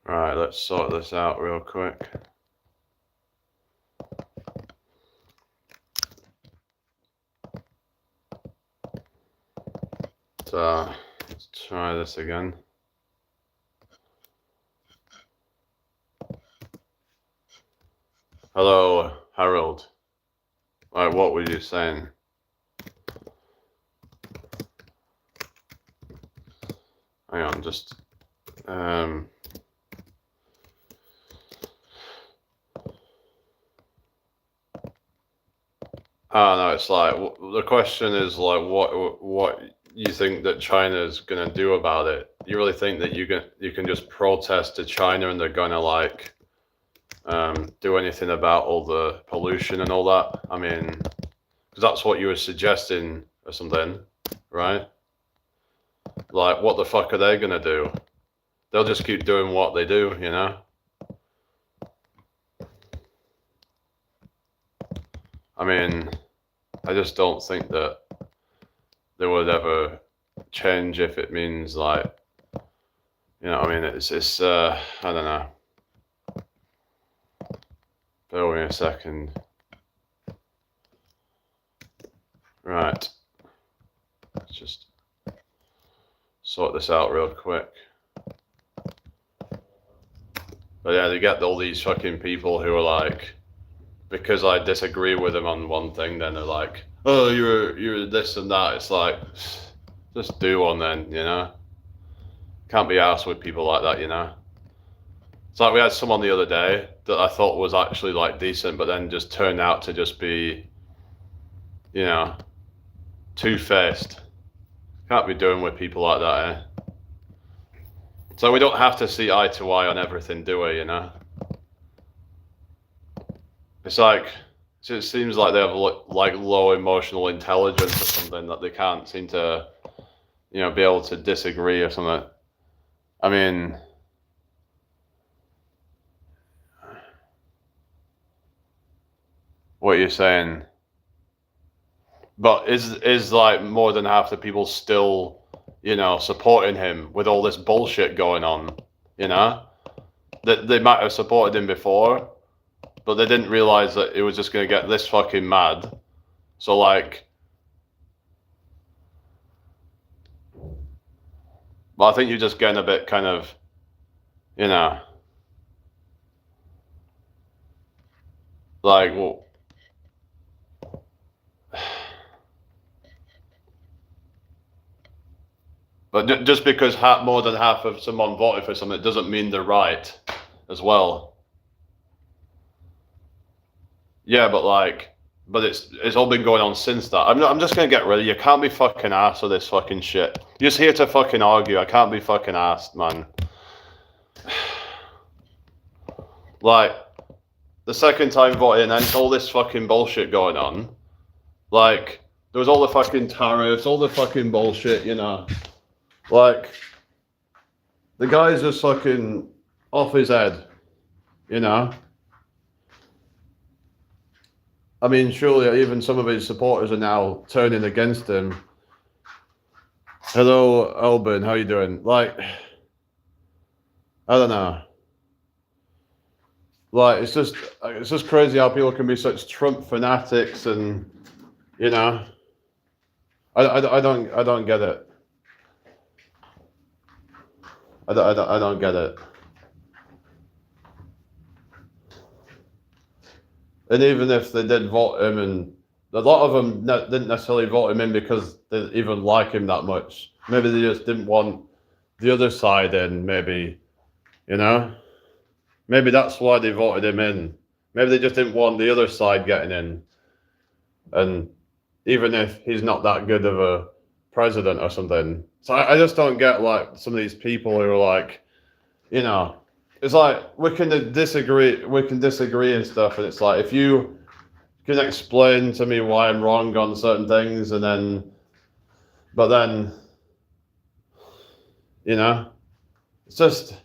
Right, let's sort this out real quick. So, let's try this again. Hello, Harold. Like, what were you saying? Hang on, just... Oh no, it's like the question is like what you think that China's gonna do about it? You really think that you can just protest to China and they're gonna like do anything about all the pollution and all that? I mean, because that's what you were suggesting or something, right? Like, what the fuck are they gonna do? They'll just keep doing what they do, you know? I mean, I just don't think that they would ever change if it means like, you know, I mean, it's I don't know. Bear with me a second. Right. Let's just sort this out real quick. But yeah, they get all these fucking people who are like, because I disagree with them on one thing, then they're like, oh, you're this and that. It's like, just do one then, you know? Can't be arsed with people like that, you know? It's like we had someone the other day that I thought was actually like decent, but then just turned out to just be, you know, two-faced. Can't be doing with people like that, eh? So we don't have to see eye to eye on everything, do we, you know? It's like, it seems like they have like low emotional intelligence or something, that they can't seem to, you know, be able to disagree or something. I mean, what you're saying, but is like more than half the people still, you know, supporting him with all this bullshit going on, you know? That they might have supported him before, but they didn't realize that it was just going to get this fucking mad. So like, well, I think you're just getting a bit kind of, you know, like, well, but just because more than half of someone voted for something, it doesn't mean they're right as well. Yeah, but like, but it's all been going on since that. I'm just gonna get rid of you. Can't be fucking arsed with this fucking shit. You're just here to fucking argue. I can't be fucking arsed, man. Like, the second time voting, and all this fucking bullshit going on. Like, there was all the fucking tariffs, all the fucking bullshit, you know. Like, the guy's just fucking off his head, you know. I mean, surely even some of his supporters are now turning against him. Hello, Albin, how you doing? Like, I don't know. Like, it's just crazy how people can be such Trump fanatics, and you know, I don't get it. I don't get it. And even if they did vote him, and a lot of them didn't necessarily vote him in because they even like him that much. Maybe they just didn't want the other side in, maybe, you know? Maybe that's why they voted him in. Maybe they just didn't want the other side getting in. And even if he's not that good of a president or something. So I just don't get, like, some of these people who are like, you know, it's like we can disagree and stuff, and it's like, if you can explain to me why I'm wrong on certain things, and then, but then, you know, it's just,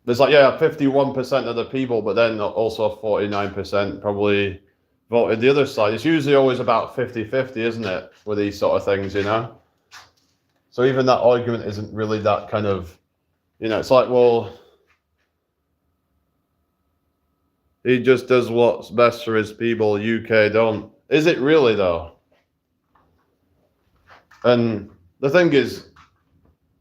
there's like, yeah, 51% of the people, but then also 49% probably voted the other side. It's usually always about 50-50, isn't it, with these sort of things, you know? So even that argument isn't really that kind of, You know, it's like, well, he just does what's best for his people. UK don't. Is it really though? And the thing is,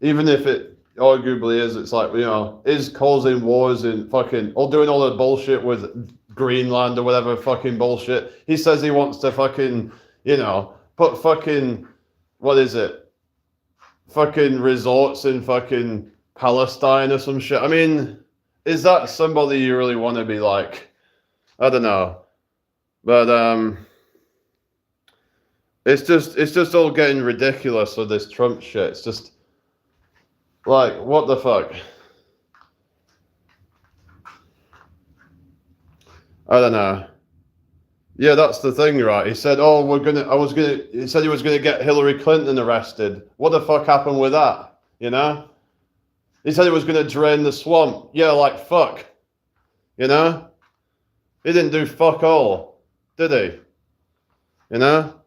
even if it arguably is, it's like, you know, is causing wars in fucking, or doing all the bullshit with Greenland or whatever fucking bullshit. He says he wants to fucking, you know, put fucking, what is it? Fucking resorts in fucking Palestine or some shit. I mean, is that somebody you really want to be like? I don't know. But it's just all getting ridiculous with this Trump shit. It's just like, what the fuck? I don't know. Yeah, that's the thing, right? He said, "Oh, he said he was gonna get Hillary Clinton arrested. What the fuck happened with that? You know? He said he was gonna drain the swamp. Yeah, like fuck. You know? He didn't do fuck all, did he? You know?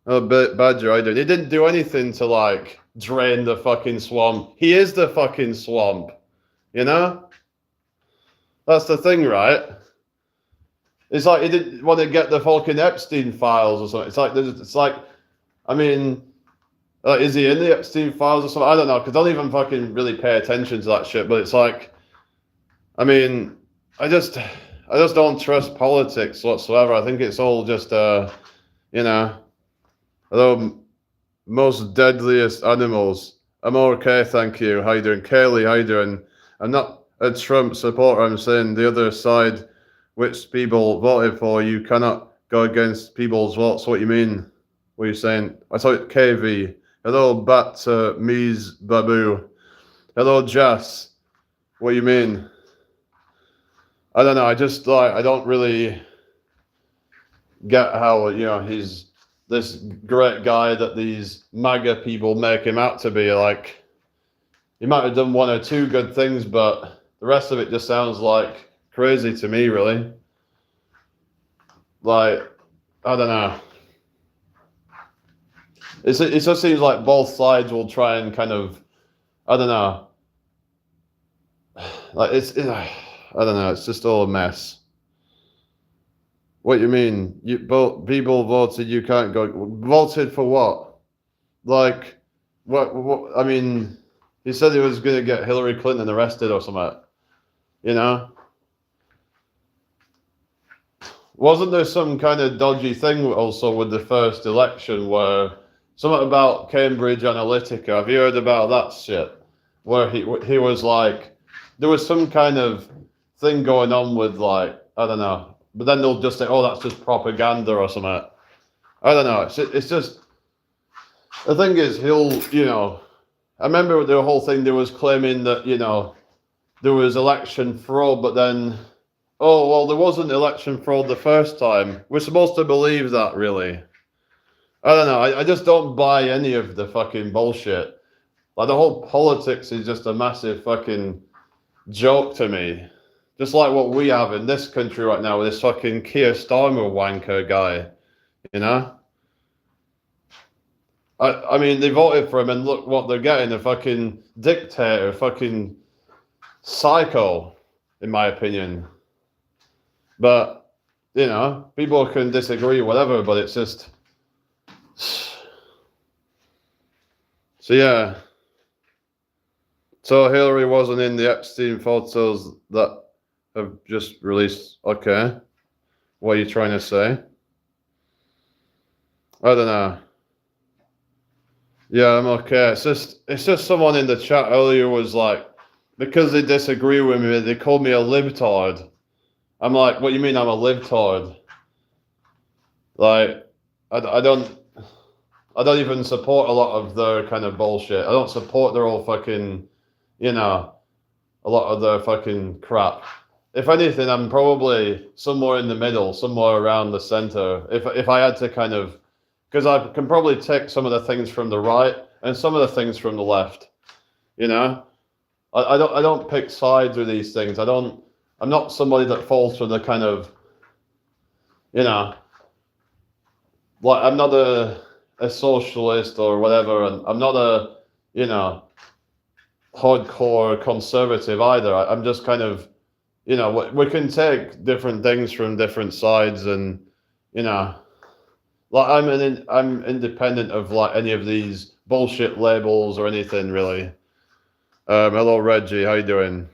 Oh, Badger, I did. He didn't do anything to like drain the fucking swamp. He is the fucking swamp. You know? That's the thing, right? It's like he didn't want to get the fucking Epstein files or something. It's like, I mean, is he in the Epstein files or something? I don't know, because I don't even fucking really pay attention to that shit. But it's like, I mean, I just don't trust politics whatsoever. I think it's all just, you know, although most deadliest animals. I'm okay, thank you. How you doing, Kaylee? How you doing? I'm not a Trump supporter. I'm saying the other side, which people voted for, you cannot go against people's votes. What you mean? What are you saying? I thought KV. Hello, Bat Mies Babu. Hello, Jess. What do you mean? I don't know. I just like, I don't really get how, you know, he's this great guy that these MAGA people make him out to be. Like, he might have done one or two good things, but the rest of it just sounds like crazy to me, really. Like, I don't know. It just seems like both sides will try and kind of, I don't know. Like, I don't know. It's just all a mess. What you mean? People voted. You can't go. Voted for what? Like, what? I mean, he said he was going to get Hillary Clinton arrested or something. You know? Wasn't there some kind of dodgy thing also with the first election where something about Cambridge Analytica? Have you heard about that shit? Where he was like, there was some kind of thing going on with like, I don't know. But then they'll just say, oh, that's just propaganda or something. I don't know. It's just, the thing is, you know, I remember the whole thing, there was claiming that, you know, there was election fraud, but then, oh, well, there wasn't election fraud the first time. We're supposed to believe that, really. I don't know. I just don't buy any of the fucking bullshit. Like, the whole politics is just a massive fucking joke to me. Just like what we have in this country right now with this fucking Keir Starmer wanker guy, you know? I mean, they voted for him and look what they're getting, a fucking dictator, fucking psycho, in my opinion. But, you know, people can disagree, whatever, but it's just... So, yeah. So Hillary wasn't in the Epstein photos that have just released. Okay. What are you trying to say? I don't know. Yeah, I'm okay. It's just someone in the chat earlier was like, because they disagree with me, they called me a libtard. I'm like, what do you mean I'm a libtard? Like, I don't even support a lot of their kind of bullshit. I don't support their all fucking, you know, a lot of their fucking crap. If anything, I'm probably somewhere in the middle, somewhere around the center. If I had to kind of, because I can probably take some of the things from the right and some of the things from the left. You know, I don't pick sides with these things. I'm not somebody that falls for the kind of, you know, like I'm not a socialist or whatever, and I'm not a, you know, hardcore conservative either. I'm just kind of, you know, we can take different things from different sides, and you know, like I'm independent of like any of these bullshit labels or anything really. Hello Reggie, how you doing?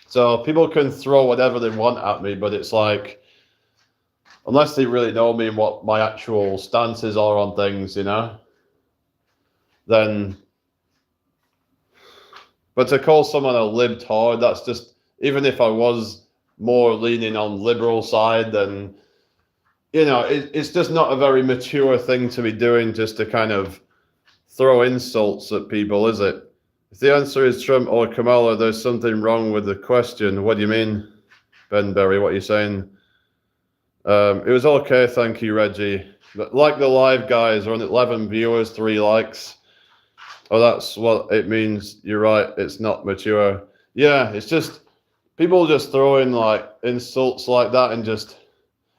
So people can throw whatever they want at me, but it's like, unless they really know me and what my actual stances are on things, you know, then. But to call someone a libtard, that's just, even if I was more leaning on liberal side, then, you know, it's just not a very mature thing to be doing, just to kind of throw insults at people, is it? If the answer is Trump or Kamala, there's something wrong with the question. What do you mean, Ben Berry? What are you saying? It was okay, thank you, Reggie. Like the live guys, are on 11 viewers, 3 likes. Oh, that's what it means. You're right. It's not mature. Yeah, it's just people just throwing like insults like that, and just,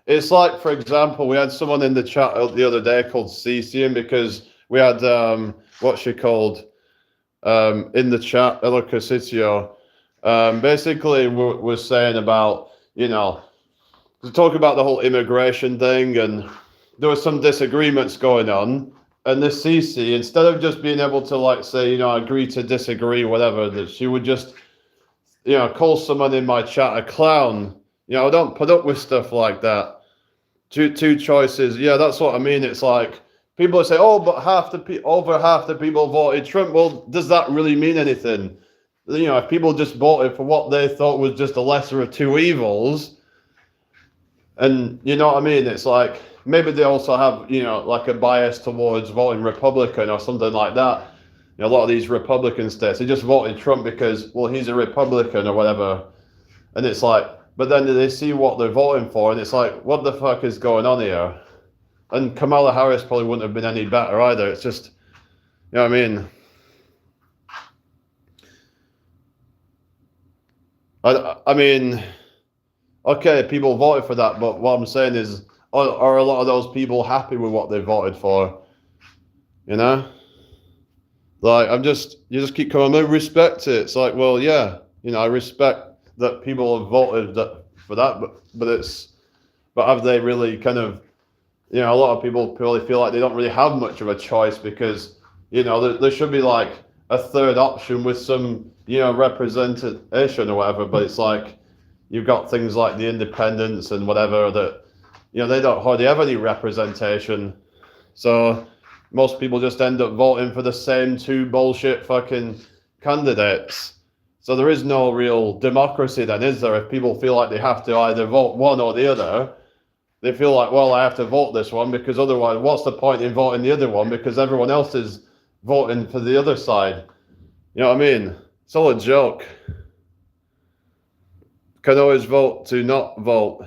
it's like, for example, we had someone in the chat the other day called Cecian, because we had what's she called in the chat, Ella Casitio, basically was saying about, you know, to talk about the whole immigration thing, and there was some disagreements going on. And this CC, instead of just being able to like say, you know, agree to disagree, whatever, that she would just, you know, call someone in my chat a clown. You know, I don't put up with stuff like that. Two choices. Yeah, that's what I mean. It's like people say, oh, but over half the people voted Trump. Well, does that really mean anything? You know, if people just voted for what they thought was just a lesser of two evils, and you know what I mean? It's like, maybe they also have, you know, like a bias towards voting Republican or something like that. You know, a lot of these Republican states, they just voted Trump because, well, he's a Republican or whatever. And it's like, but then they see what they're voting for, and it's like, what the fuck is going on here? And Kamala Harris probably wouldn't have been any better either. It's just, you know what I mean? I mean, okay, people voted for that, but what I'm saying is, are a lot of those people happy with what they voted for? You know? Like, you just keep coming, I respect it. It's like, well, yeah, you know, I respect that people have voted for that, but have they really kind of, you know, a lot of people probably feel like they don't really have much of a choice, because, you know, there should be like a third option with some, you know, representation or whatever, but it's like, you've got things like the independents and whatever that, you know, they don't hardly have any representation. So most people just end up voting for the same 2 bullshit fucking candidates. So there is no real democracy then, is there? If people feel like they have to either vote one or the other, they feel like, well, I have to vote this one, because otherwise, what's the point in voting the other one? Because everyone else is voting for the other side. You know what I mean? It's all a joke. Can always vote to not vote.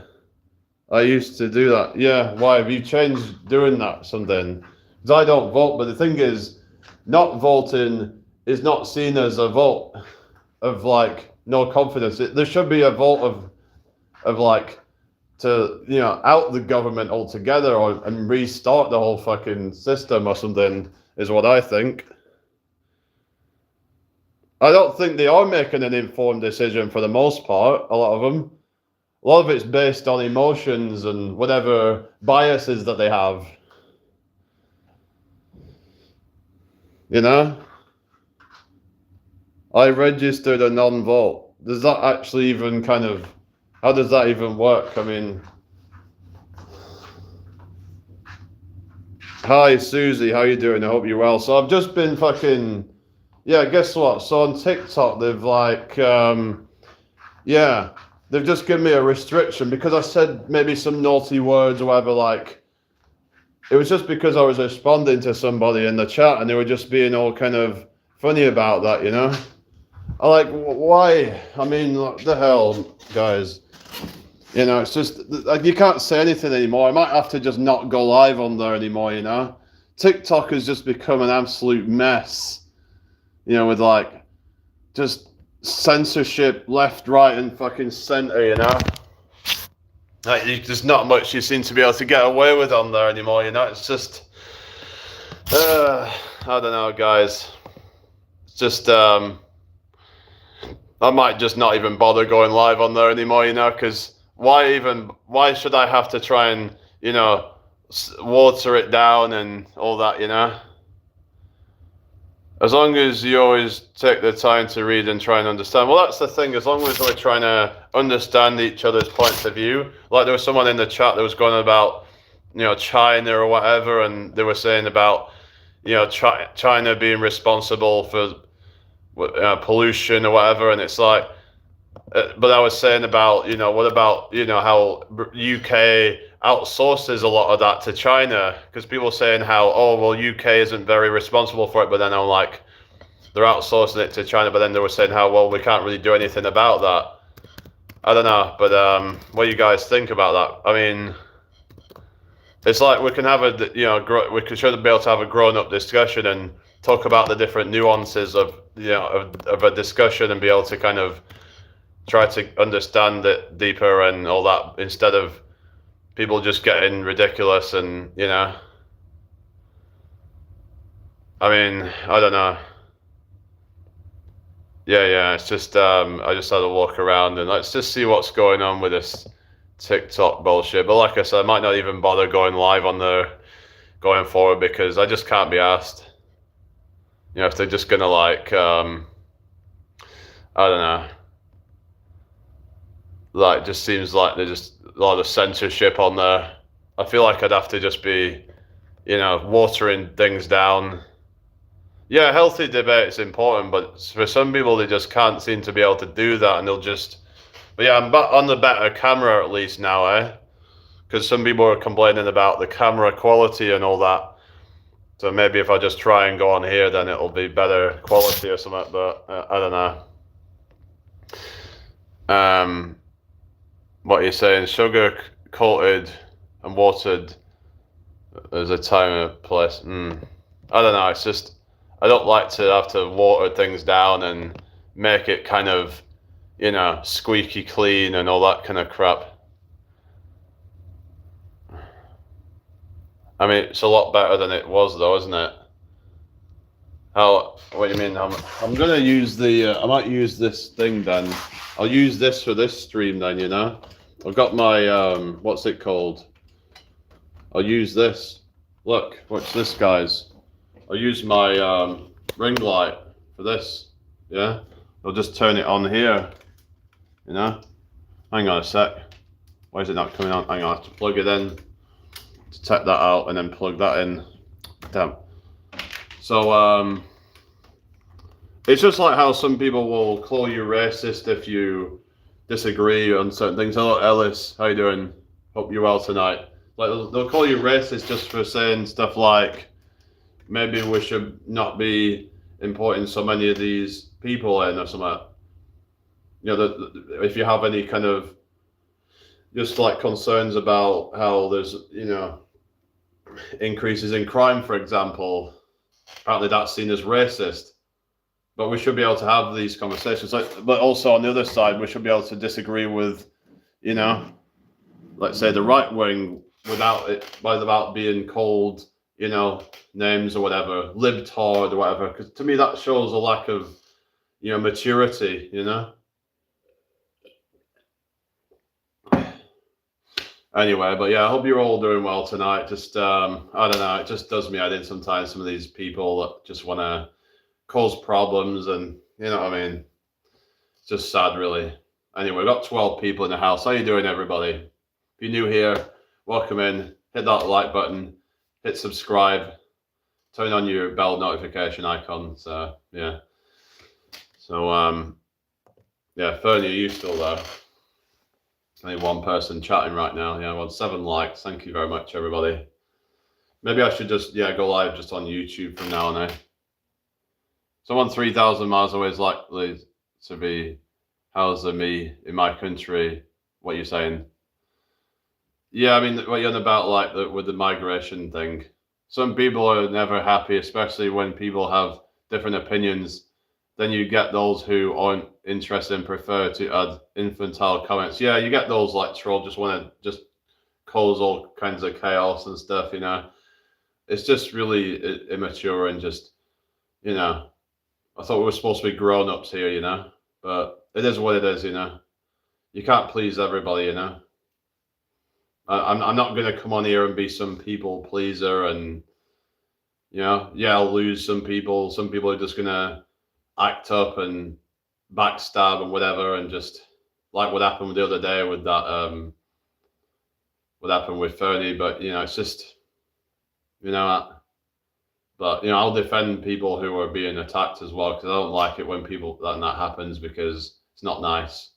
I used to do that. Yeah, why have you changed doing that something? Because I don't vote, but the thing is, not voting is not seen as a vote of like no confidence. There should be a vote of like, to, you know, out the government altogether, and restart the whole fucking system or something, is what I think. I don't think they are making an informed decision for the most part, a lot of them. A lot of it's based on emotions and whatever biases that they have. You know? I registered a non-vote. Does that actually even kind of, how does that even work? I mean, hi Susie, how you doing? I hope you're well. So I've just been fucking, yeah, guess what? So on TikTok, they've like, yeah, they've just given me a restriction because I said maybe some naughty words or whatever. Like, it was just because I was responding to somebody in the chat, and they were just being all kind of funny about that, you know? I like, why? I mean, what the hell, guys? You know, it's just, like, you can't say anything anymore. I might have to just not go live on there anymore, you know? TikTok has just become an absolute mess, you know, with like, just censorship left, right, and fucking center, you know? Like, there's not much you seem to be able to get away with on there anymore, you know? It's just, I don't know, guys. just I might just not even bother going live on there anymore, because why should I have to try and, water it down and all that, As long as you always take the time to read and try and understand. Well, that's the thing, as long as we're trying to understand each other's points of view. Like there was someone in the chat that was going about, China or whatever, and they were saying about, China being responsible for pollution or whatever, and it's like, but I was saying about, what about, how UK outsources a lot of that to China, because people are saying how, oh, well, UK isn't very responsible for it, but then I'm like, they're outsourcing it to China, but then they were saying how, well, we can't really do anything about that. I don't know, but what do you guys think about that? I mean, it's like we can have we should be able to have a grown-up discussion and talk about the different nuances of, of a discussion and be able to kind of try to understand it deeper and all that, instead of people just getting ridiculous and, I mean, I don't know. Yeah, it's just, I just had a walk around and let's just see what's going on with this TikTok bullshit. But like I said, I might not even bother going live on there going forward because I just can't be asked. If they're just gonna like, I don't know. Like, just seems like there's just a lot of censorship on there. I feel like I'd have to just be, watering things down. Yeah, healthy debate is important, but for some people, they just can't seem to be able to do that, and they'll just. But yeah, I'm on the better camera at least now, eh? Because some people are complaining about the camera quality and all that. So maybe if I just try and go on here, then it'll be better quality or something. But I don't know. What are you saying? Sugar coated and watered. There's a time and a place. I don't know. It's just I don't like to have to water things down and make it kind of, squeaky clean and all that kind of crap. I mean, it's a lot better than it was, though, isn't it? What do you mean? I'm gonna use I might use this thing then. I'll use this for this stream then, I've got my, what's it called? I'll use this. Look, watch this, guys. I'll use my ring light for this, yeah? I'll just turn it on here, Hang on a sec. Why is it not coming on? Hang on, I have to plug it in to take that out and then plug that in. Damn. So, it's just like how some people will call you racist if you disagree on certain things. Hello, Ellis. How you doing? Hope you're well tonight. Like they'll call you racist just for saying stuff like, maybe we should not be importing so many of these people in or something. If you have any kind of just like concerns about how there's, increases in crime, for example, apparently that's seen as racist. But we should be able to have these conversations. But also on the other side, we should be able to disagree with, let's say the right wing without being called, names or whatever, libtard or whatever. Because to me, that shows a lack of, maturity, Anyway, but yeah, I hope you're all doing well tonight. Just, I don't know, it just does me head in sometimes, some of these people that just want to cause problems and, you know what I mean? It's just sad, really. Anyway, we've got 12 people in the house. How you doing, everybody? If you're new here, welcome in. Hit that like button. Hit subscribe. Turn on your bell notification icon. So, yeah. So, yeah, Fernie, are you still there? Only one person chatting right now. Yeah, well, 7 likes. Thank you very much, everybody. Maybe I should just, go live just on YouTube from now on, eh? Someone 3,000 miles away is likely to be how's me in my country. What are you saying? Yeah, I mean, what you're on about, like, with the migration thing. Some people are never happy, especially when people have different opinions. Then you get those who aren't interested and prefer to add infantile comments. Yeah, you get those like troll, just want to just cause all kinds of chaos and stuff, It's just really immature and just, I thought we were supposed to be grown-ups here, you know, but it is what it is, you know. You can't please everybody, you know. I'm not gonna come on here and be some people pleaser, and you know, yeah, I'll lose some people. Some people are just gonna act up and backstab and whatever, and just like what happened the other day with that what happened with Fernie. But you know, it's just, you know, but you know, I'll defend people who are being attacked as well, because I don't like it when people that happens, because it's not nice.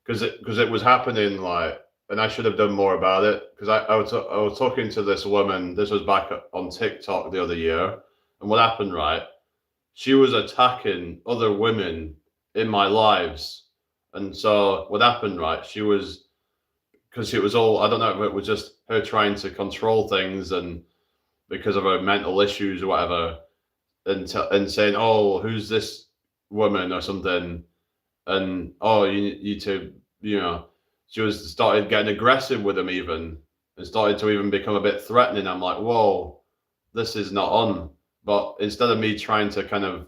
Because it was happening, like, and I should have done more about it, because I was talking to this woman. This was back on TikTok the other year, and what happened, right? She was attacking other women in my lives, and so what happened, right? She was, because it was all, I don't know if it was just her trying to control things, and because of her mental issues or whatever, and saying, "Oh, who's this woman?" or something, and "Oh, you need to," you know, she was started getting aggressive with him even, and started to even become a bit threatening. I'm like, whoa, this is not on. But instead of me trying to kind of,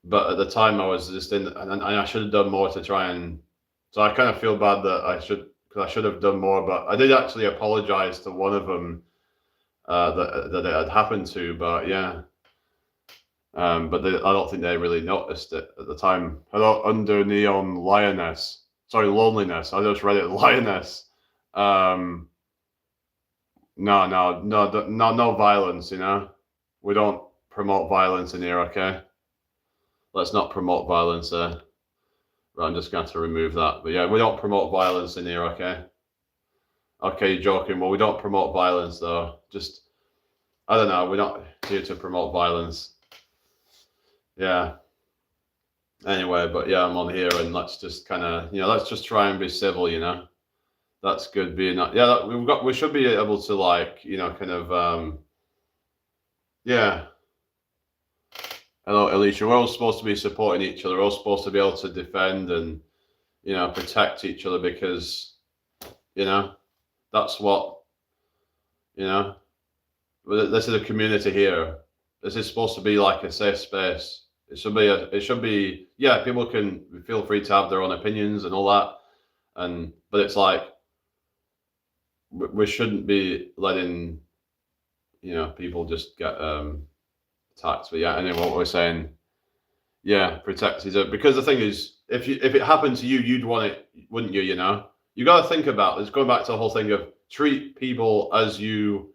but at the time I was just in, and I should have done more to try and. So I kind of feel bad that because I should have done more. But I did actually apologize to one of them that it had happened to. But yeah. But I don't think they really noticed it at the time. Hello, under neon lioness. Sorry, loneliness. I just read it, lioness. No, no violence. You know, we don't promote violence in here. Okay, let's not promote violence there. Right, I'm just going to remove that. But yeah, we don't promote violence in here. Okay. Okay, you're joking. Well, we don't promote violence though. Just, I don't know. We're not here to promote violence. Yeah. Anyway, but yeah, I'm on here, and let's just kind of, you know, let's just try and be civil, you know. That's good being that. Yeah, we should be able to, like, you know, kind of yeah. Hello, Alicia. We're all supposed to be supporting each other. We're all supposed to be able to defend and, you know, protect each other, because, you know, that's what, you know, this is a community here. This is supposed to be like a safe space. It should be, yeah, people can feel free to have their own opinions and all that. But it's like, we shouldn't be letting, you know, people just get attacked. But yeah, anyway, what we're saying, yeah, protect each other. Because the thing is, if it happened to you, you'd want it, wouldn't you? You know, you got to think about this. Going back to the whole thing of treat people as you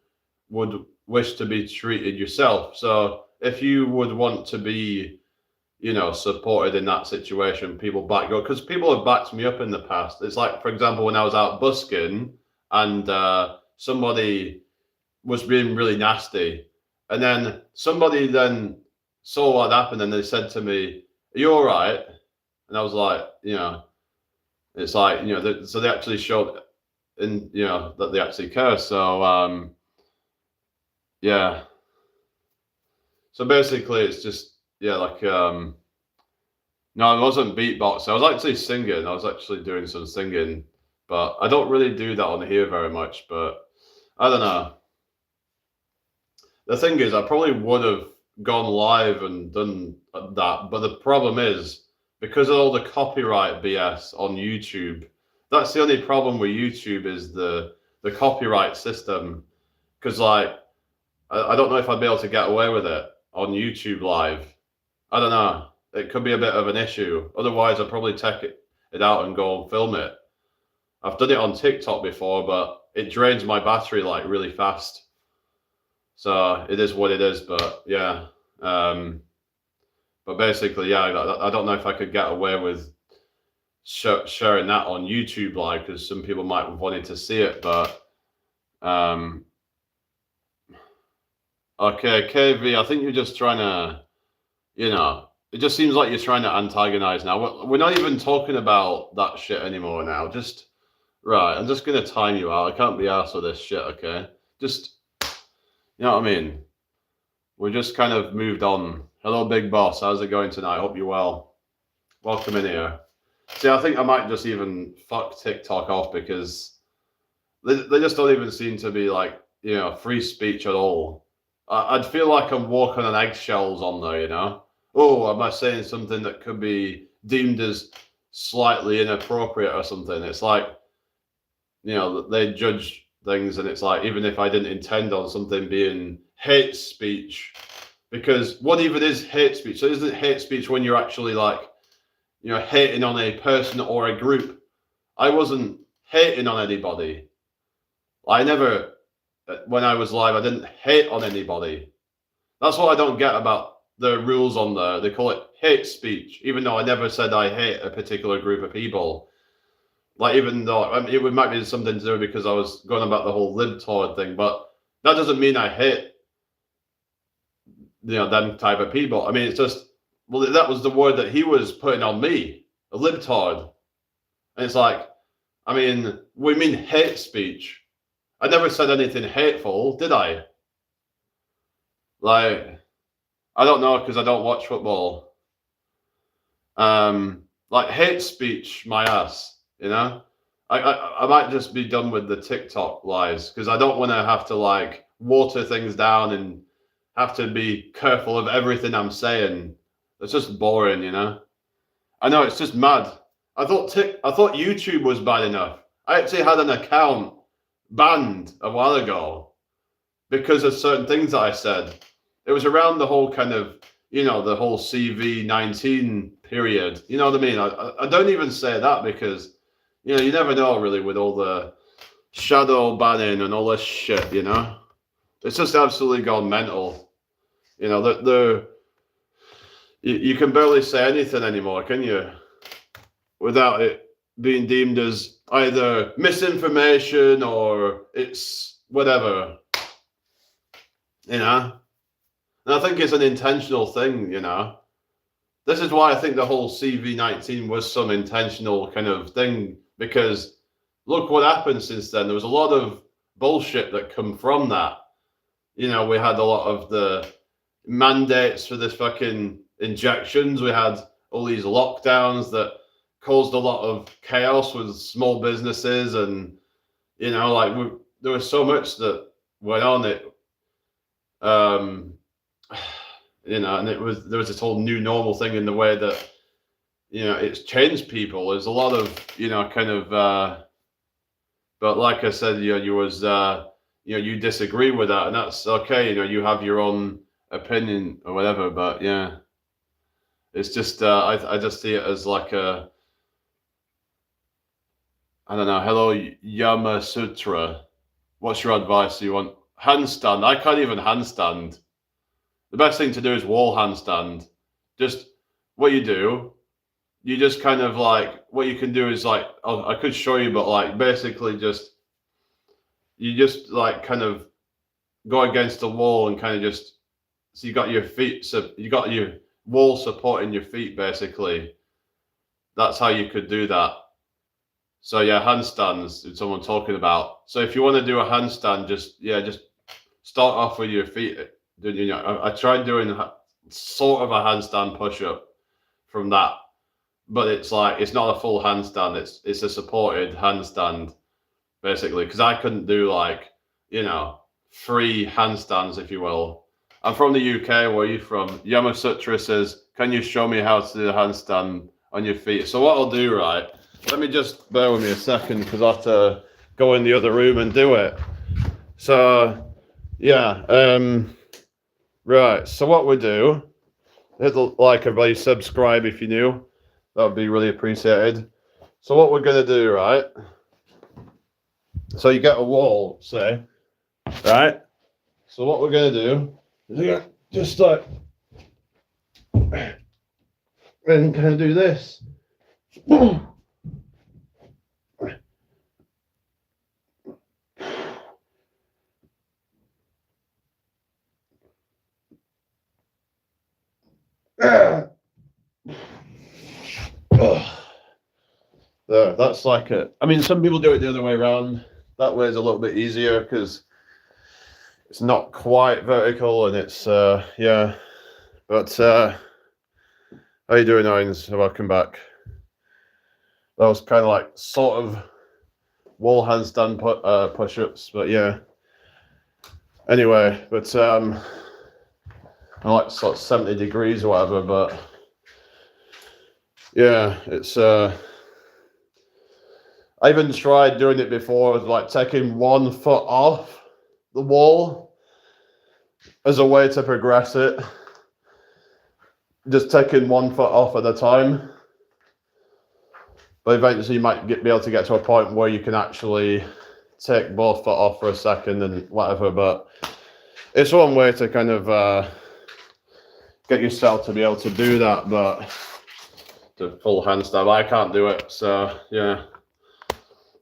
would wish to be treated yourself. So if you would want to be, you know, supported in that situation, people back you up, because people have backed me up in the past. It's like, for example, when I was out busking and somebody was being really nasty, and then somebody then saw what happened, and they said to me, "Are you all right?" And I was like, you know, it's like, you know, so they actually showed, in, you know, that they actually care. So yeah. So basically, it's just, yeah, like no, I wasn't beatboxing. I was actually singing. I was actually doing some singing, but I don't really do that on here very much. But I don't know. The thing is, I probably would have gone live and done that, but the problem is, because of all the copyright BS on YouTube, that's the only problem with YouTube, is the copyright system. Because, like, I don't know if I'd be able to get away with it on YouTube live. I don't know. It could be a bit of an issue. Otherwise, I'd probably take it out and go and film it. I've done it on TikTok before, but it drains my battery like really fast. So it is what it is. But yeah. But basically, yeah, I don't know if I could get away with sharing that on YouTube live, because some people might have wanted to see it. But okay, KV, I think you're just trying to, you know, it just seems like you're trying to antagonize now. We're not even talking about that shit anymore now. Just, right, I'm just going to time you out. I can't be arsed with this shit, okay? Just, you know what I mean? We just kind of moved on. Hello, big boss. How's it going tonight? Hope you're well. Welcome in here. See, I think I might just even fuck TikTok off, because they just don't even seem to be like, you know, free speech at all. I'd feel like I'm walking on eggshells on there, you know? oh, am I saying something that could be deemed as slightly inappropriate or something? It's like, they judge things, and it's like, even if I didn't intend on something being hate speech, because what even is hate speech? So isn't hate speech when you're actually like, hating on a person or a group? I wasn't hating on anybody. I never, when I was live, I didn't hate on anybody. That's what I don't get about the rules on there. They call it hate speech, even though I never said I hate a particular group of people. Like, even though it might be something to do because I was going about the whole libtard thing, but that doesn't mean I hate, them type of people. I mean, it's just, well, that was the word that he was putting on me, a libtard. And it's like, I mean, we mean hate speech. I never said anything hateful, did I? Like, I don't know because I don't watch football. Like, hate speech, my ass, I might just be done with the TikTok lies because I don't want to have to like water things down and have to be careful of everything I'm saying. It's just boring, I know, it's just mad. I thought YouTube was bad enough. I actually had an account banned a while ago because of certain things that I said. It was around the whole kind of, the whole CV-19 period. You know what I mean? I don't even say that because, you never know really with all the shadow banning and all this shit, It's just absolutely gone mental. You can barely say anything anymore, can you? Without it being deemed as either misinformation or it's whatever, And I think it's an intentional thing, This is why I think the whole CV-19 was some intentional kind of thing, because look what happened since then. There was a lot of bullshit that come from that. We had a lot of the mandates for this fucking injections. We had all these lockdowns that caused a lot of chaos with small businesses, and there was so much that went on. And there was this whole new normal thing in the way that it's changed people. There's a lot of kind of but like I said, you disagree with that, and that's okay. You have your own opinion or whatever, but yeah, it's just I just see it as like I don't know. Hello, Yama Sutra. What's your advice? Do you want handstand? I can't even handstand. The best thing to do is wall handstand. Just what you do, you just kind of like, what you can do is like, I could show you, but like basically you just like kind of go against the wall and kind of just, so you got your feet, so you got your wall supporting your feet basically. That's how you could do that. So yeah, handstands is someone talking about. So if you want to do a handstand, just start off with your feet. I tried doing sort of a handstand push-up from that, but it's like it's not a full handstand. It's a supported handstand basically, because I couldn't do like 3 handstands, if you will. I'm from the UK. Where are you from? Yamasutra says, "Can you show me how to do the handstand on your feet?" So what I'll do, right? Let me just bear with me a second because I have to go in the other room and do it. So yeah, right. So what we do, hit the like, everybody, subscribe if you're new. That would be really appreciated. So what we're gonna do, right? So you get a wall, say, right? So what we're gonna do is we're gonna just like, and kind of do this. There, that's like it. I mean, some people do it the other way around. That way is a little bit easier because it's not quite vertical, and it's yeah. But how you doing, Owens? Welcome back. That was kind of like sort of wall handstand push-ups, but yeah. Anyway, but like sort of 70 degrees or whatever, but yeah, it's I even tried doing it before, like taking 1 foot off the wall as a way to progress it. Just taking 1 foot off at a time. But eventually you might be able to get to a point where you can actually take both foot off for a second and whatever. But it's one way to kind of get yourself to be able to do that, but the full handstand, I can't do it. So yeah,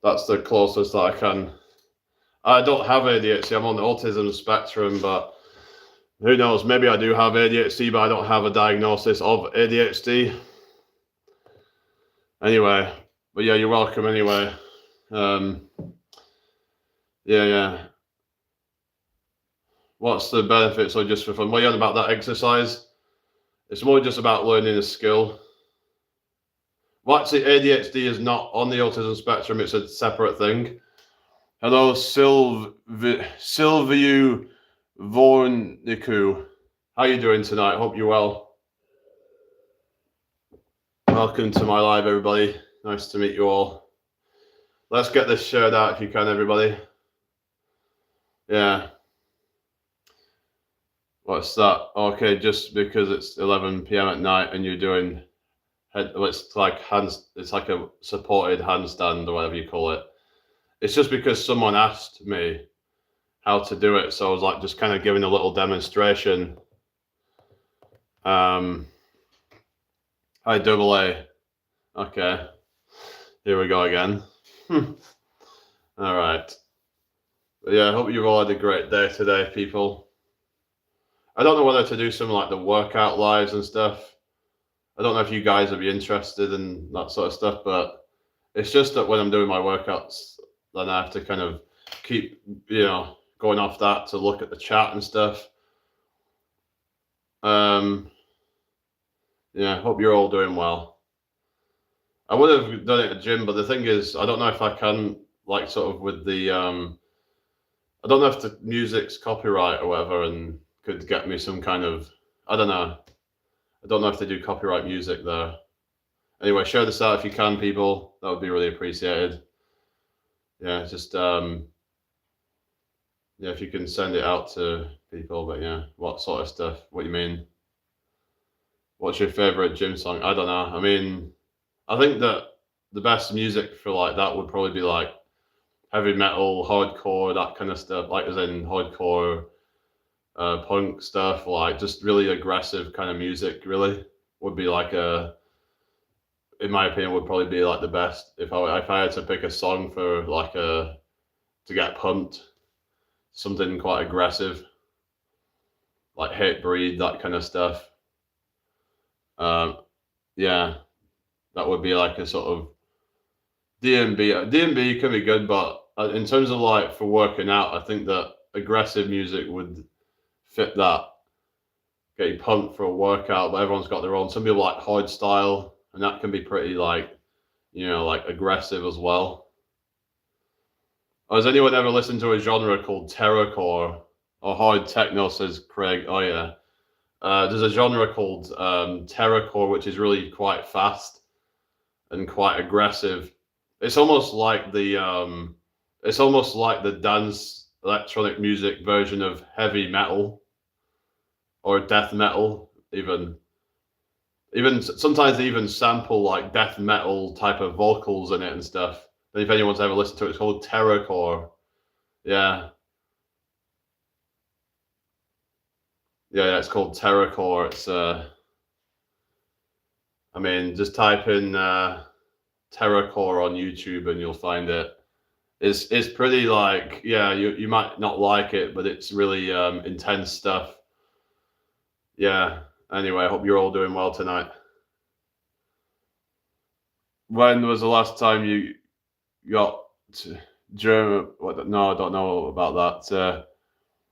that's the closest that I can. I don't have ADHD. I'm on the autism spectrum, but who knows? Maybe I do have ADHD, but I don't have a diagnosis of ADHD. Anyway, but yeah, you're welcome anyway. Yeah. What's the benefits or just for fun? Well, you had about that exercise. It's more just about learning a skill. Well, actually, ADHD is not on the autism spectrum. It's a separate thing. Hello, Silviu Vorniku. How you doing tonight? Hope you're well. Welcome to my live, everybody. Nice to meet you all. Let's get this shared out if you can, everybody. Yeah. What's that? Okay, just because it's 11 p.m. at night and you're doing it's like a supported handstand or whatever you call it. It's just because someone asked me how to do it, so I was like just kind of giving a little demonstration. Hi, double A. Okay, here we go again. All right. But yeah, I hope you've all had a great day today, people. I don't know whether to do some like the workout lives and stuff. I don't know if you guys would be interested in that sort of stuff, but it's just that when I'm doing my workouts, then I have to kind of keep, going off that to look at the chat and stuff. Yeah, hope you're all doing well. I would have done it at gym, but the thing is, I don't know if I can, like, sort of with the, I don't know if the music's copyright or whatever and could get me some kind of, I don't know. I don't know if they do copyright music there. Anyway, share this out if you can, people. That would be really appreciated. Yeah, just, if you can send it out to people, but yeah, what sort of stuff? What do you mean? What's your favorite gym song? I don't know. I mean, I think that the best music for like that would probably be like heavy metal, hardcore, that kind of stuff, like as in hardcore punk stuff, like just really aggressive kind of music really would be like in my opinion, would probably be like the best if I had to pick a song for like to get pumped, something quite aggressive, like Hatebreed, that kind of stuff. Yeah, that would be like a sort of DMB. DMB can be good, but in terms of like for working out, I think that aggressive music would fit that. Getting pumped for a workout, but everyone's got their own. Some people like hard style, and that can be pretty like, like aggressive as well. Has anyone ever listened to a genre called terrorcore or hard techno? Says Craig. Oh yeah. There's a genre called terrorcore, which is really quite fast and quite aggressive. It's almost like the dance electronic music version of heavy metal or death metal. Even sometimes they even sample like death metal type of vocals in it and stuff. And if anyone's ever listened to it, it's called terrorcore. Yeah. Yeah, it's called terrorcore. It's I mean, just type in terrorcore on YouTube and you'll find it. It's pretty like, yeah, you might not like it, but it's really intense stuff. Yeah. Anyway, I hope you're all doing well tonight. When was the last time you got German? No, I don't know about that.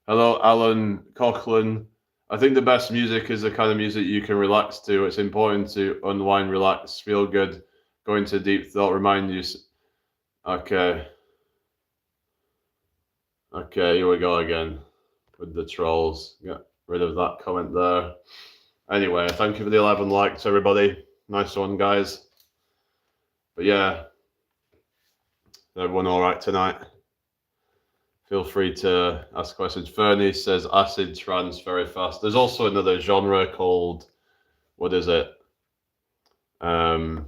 Hello, Alan Coughlin. I think the best music is the kind of music you can relax to. It's important to unwind, relax, feel good, go into deep thought, remind you. Okay. Okay, here we go again with the trolls. Yeah. rid of that comment there. Anyway, thank you for the 11 likes, everybody. Nice one, guys. But yeah, everyone all right tonight? Feel free to ask questions. Fernie says acid trance very fast. There's also another genre called, what is it? Yeah,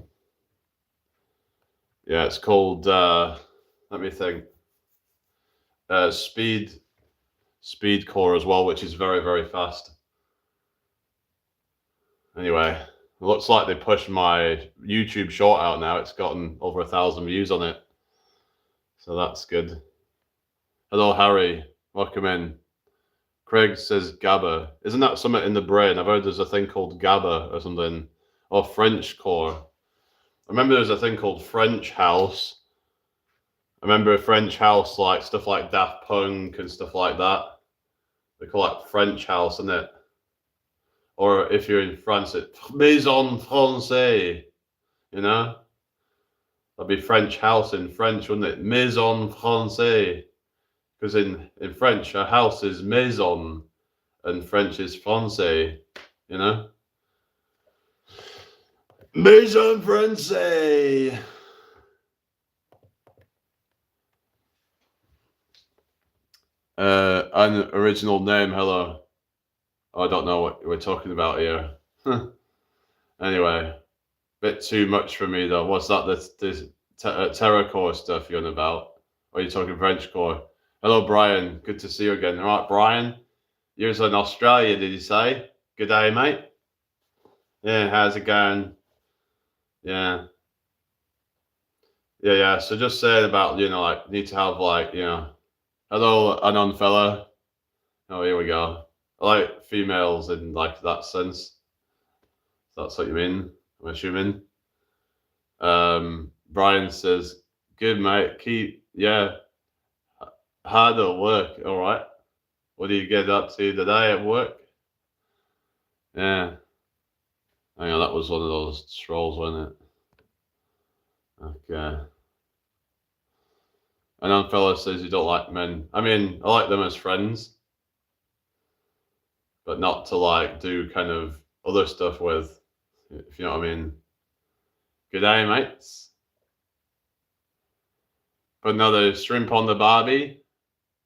it's called, let me think. Speedcore as well, which is very, very fast. Anyway, it looks like they pushed my YouTube short out now. It's gotten over 1,000 views on it. So that's good. Hello, Harry. Welcome in. Craig says GABA. Isn't that something in the brain? I've heard there's a thing called GABA or something. Or French core. I remember there's a thing called French house. I remember a French house, like stuff like Daft Punk and stuff like that. They call it French house, isn't it? Or if you're in France, it's Maison Française, you know? That'd be French house in French, wouldn't it? Maison Française. Because in French, a house is maison and French is français, you know? Maison Française. An original name, hello. Oh, I don't know what we're talking about here. Anyway, bit too much for me though. What's that? This TerraCore stuff you're on about? Or are you talking French core? Hello, Brian. Good to see you again. All right, Brian. You're in Australia, did you say? Good day, mate. Yeah, how's it going? Yeah. Yeah. So just saying about, like, need to have, like, hello, anon fella. Oh, here we go. I like females in, like, that sense. That's what you mean, I'm assuming. Brian says, good, mate. Hard at work, all right. What do you get up to today at work? Yeah. Hang on, that was one of those trolls, wasn't it? Okay. And fella says you don't like men. I mean, I like them as friends, but not to, like, do kind of other stuff with, if you know what I mean. Good day, mates. Put another shrimp on the barbie.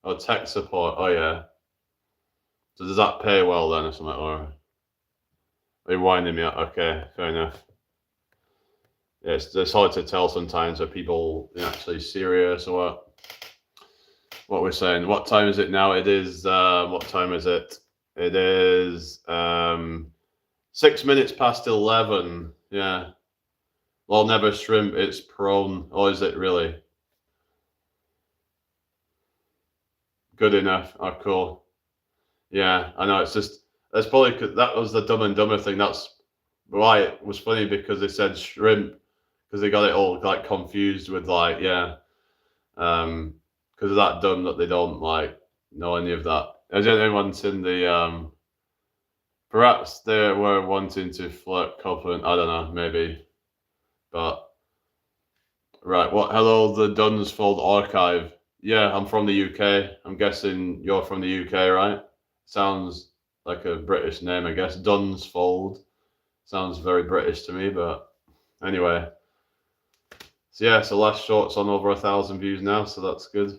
Oh, tech support. Oh, yeah. So does that pay well then or something? Or are you winding me up? Okay, fair enough. Yeah, it's hard to tell sometimes are people actually serious or what we're saying. What time is it now? It is, what time is it? It is 6 minutes past 11. Yeah. Well, never shrimp, it's prawn. Or is it really? Good enough. Oh, cool. Yeah, I know. It's just, that's probably, that was the Dumb and Dumber thing. That's why it was funny, because they said shrimp, because they got it all, like, confused with, like, yeah. Because of that dumb that they don't, like, know any of that. Has anyone seen the, perhaps they were wanting to flirt compliment, I don't know, maybe. But, right, hello, the Dunsfold Archive. Yeah, I'm from the UK. I'm guessing you're from the UK, right? Sounds like a British name, I guess. Dunsfold. Sounds very British to me, but anyway. So yeah, so last short's on over 1,000 views now, so that's good.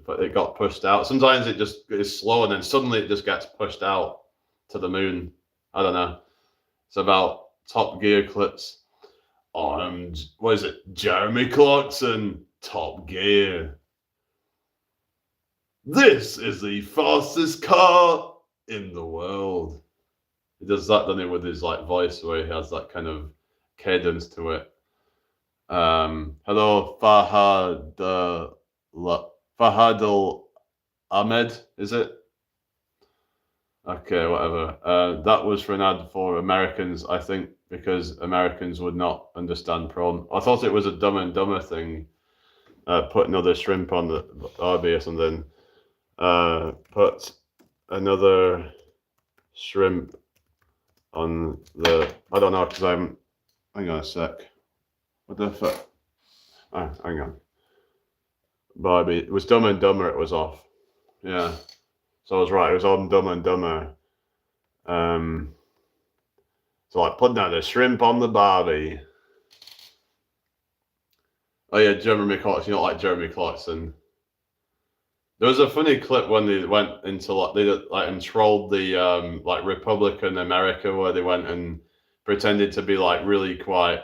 But it got pushed out. Sometimes it just is slow and then suddenly it just gets pushed out to the moon. I don't know. It's about Top Gear clips. What is it? Jeremy Clarkson, Top Gear. This is the fastest car in the world. He does that, doesn't he, with his, like, voice where he has that kind of cadence to it. Hello, Fahadul Ahmed, is it? Okay, whatever. That was for an ad for Americans, I think, because Americans would not understand prawn. I thought it was a Dumb and Dumber thing. Put another shrimp on the RB or something. Put another shrimp on the, I don't know, because hang on a sec. What the fuck? Hang on. Barbie. It was Dumb and Dumber, it was off. Yeah. So I was right. It was on Dumb and Dumber. So like putting out the shrimp on the barbie. Oh yeah, Jeremy Clarkson. You don't like Jeremy Clarkson. There was a funny clip when they went into like they like and trolled the like Republican America where they went and pretended to be like really quite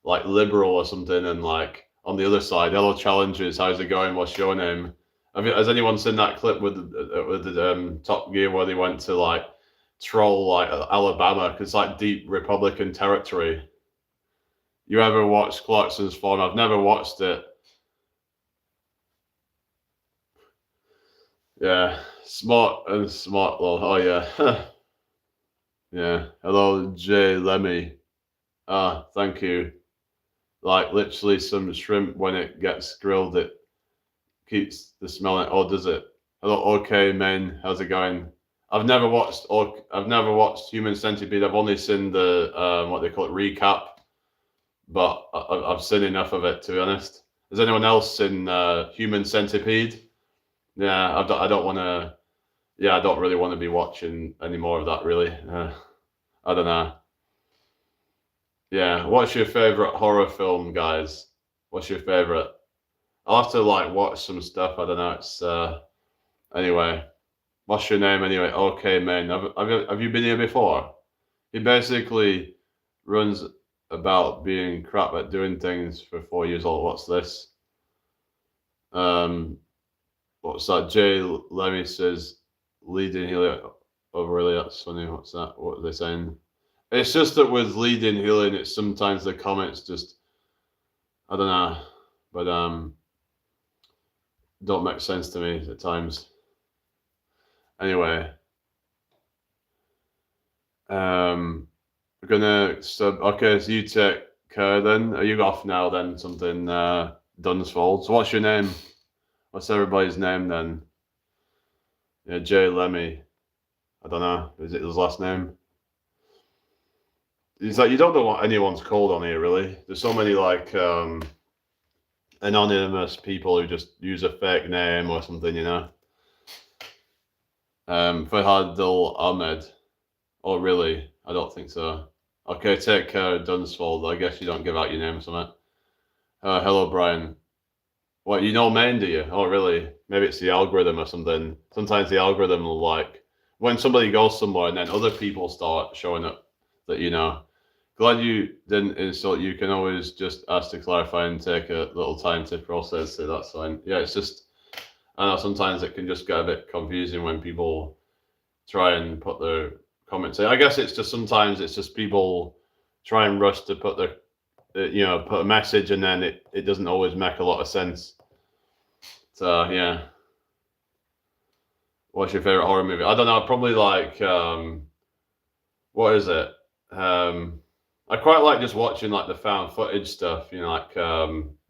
like liberal or something and like on the other side, hello challenges, how's it going? What's your name? Has anyone seen that clip with the Top Gear where they went to like troll like Alabama because it's like deep Republican territory? You ever watched Clarkson's Farm? I've never watched it. Yeah, smart and smart. Well, oh yeah, yeah. Hello, Jay Lemmy. Ah, thank you. Like literally, some shrimp when it gets grilled, it keeps the smelling. Oh, does it? Hello, okay, men. How's it going? I've never watched. I've never watched Human Centipede. I've only seen the what they call it recap, but I've seen enough of it to be honest. Has anyone else seen Human Centipede? Yeah, I don't want to. Yeah, I don't really want to be watching any more of that. Really, I don't know. Yeah, what's your favorite horror film, guys? What's your favorite? I'll have to like watch some stuff. I don't know. It's anyway. What's your name anyway? Okay, man. Have you been here before? He basically runs about being crap at doing things for 4 years old. What's this? Um, what's that? Jay Lemmy says leading healing. Oh, really? That's funny. What's that? What are they saying? It's just that with leading healing, it's sometimes the comments just I don't know, but don't make sense to me at times. Anyway, we're gonna sub. Okay, so you take care then. Are you off now then? Something Dunsfold. So what's your name? What's everybody's name then? Yeah, Jay Lemmy. I don't know. Is it his last name? It's like you don't know what anyone's called on here, really. There's so many like anonymous people who just use a fake name or something, you know. Fahadul Ahmed. Oh, really? I don't think so. Okay, take care, Dunsfold. I guess you don't give out your name or something. Hello, Brian. What, you know Maine, do you? Oh, really? Maybe it's the algorithm or something. Sometimes the algorithm will like, when somebody goes somewhere and then other people start showing up that you know. Glad you didn't insult. You can always just ask to clarify and take a little time to process it. That's fine. Yeah, it's just, I know sometimes it can just get a bit confusing when people try and put their comments in. I guess it's just sometimes it's just people try and rush to put their, put a message and then it doesn't always make a lot of sense. So, yeah. What's your favorite horror movie? I don't know. Probably like, what is it? I quite like just watching like the found footage stuff, like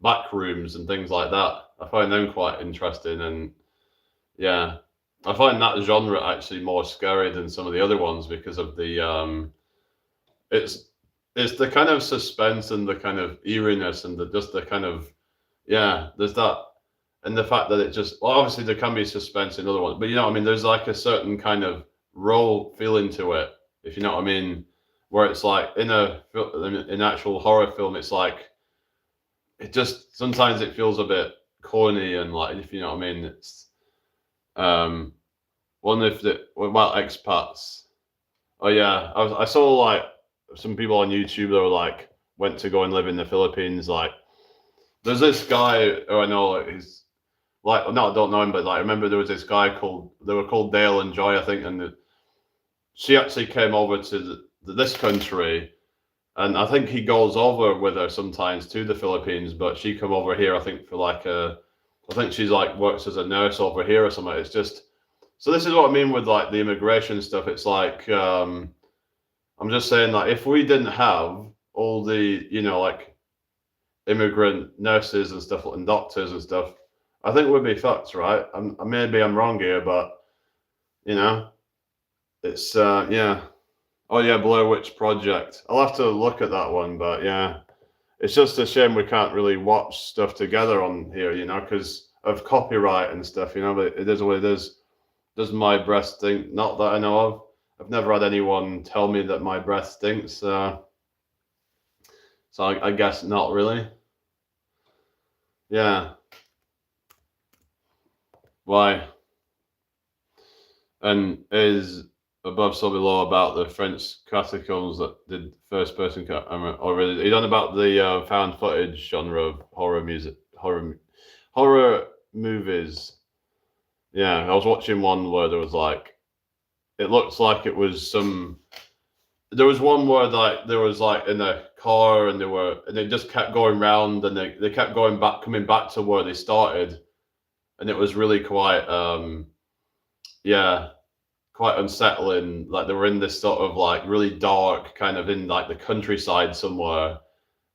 back rooms and things like that. I find them quite interesting, and yeah, I find that genre actually more scary than some of the other ones because of the it's it's the kind of suspense and the kind of eeriness and the kind of yeah, there's that and the fact that it just well, obviously there can be suspense in other ones, but you know what I mean. There's like a certain kind of raw feeling to it, if you know what I mean, where it's like in actual horror film, it's like it just sometimes it feels a bit corny and like if you know what I mean. It's one if the well expats. Oh yeah, I saw like some people on YouTube that were like went to go and live in the Philippines. Like there's this guy who I know like, he's like no I don't know him, but like I remember there was this guy called they were called Dale and Joy I think, and she actually came over to this country, and I think he goes over with her sometimes to the Philippines, but she come over here I think for like I think she's like works as a nurse over here or something. It's just so this is what I mean with like the immigration stuff. It's like I'm just saying that if we didn't have all the like immigrant nurses and stuff and doctors and stuff, I think we'd be fucked, right? Maybe I'm wrong here, but it's yeah. Oh yeah, Blair Witch Project. I'll have to look at that one, but yeah, it's just a shame we can't really watch stuff together on here, because of copyright and stuff, but it is what it is. Does my breath stink? Not that I know of. I've never had anyone tell me that my breath stinks. So I guess not really. Yeah. Why? And is above so below about the French classicals that did first person camera, or are you done about the found footage genre of horror music, horror movies? Yeah, I was watching one where there was like, it looks like it was some. There was one where like there was like in a car and they just kept going round and they kept going back, coming back to where they started, and it was really quite yeah, quite unsettling. Like they were in this sort of like really dark kind of in like the countryside somewhere,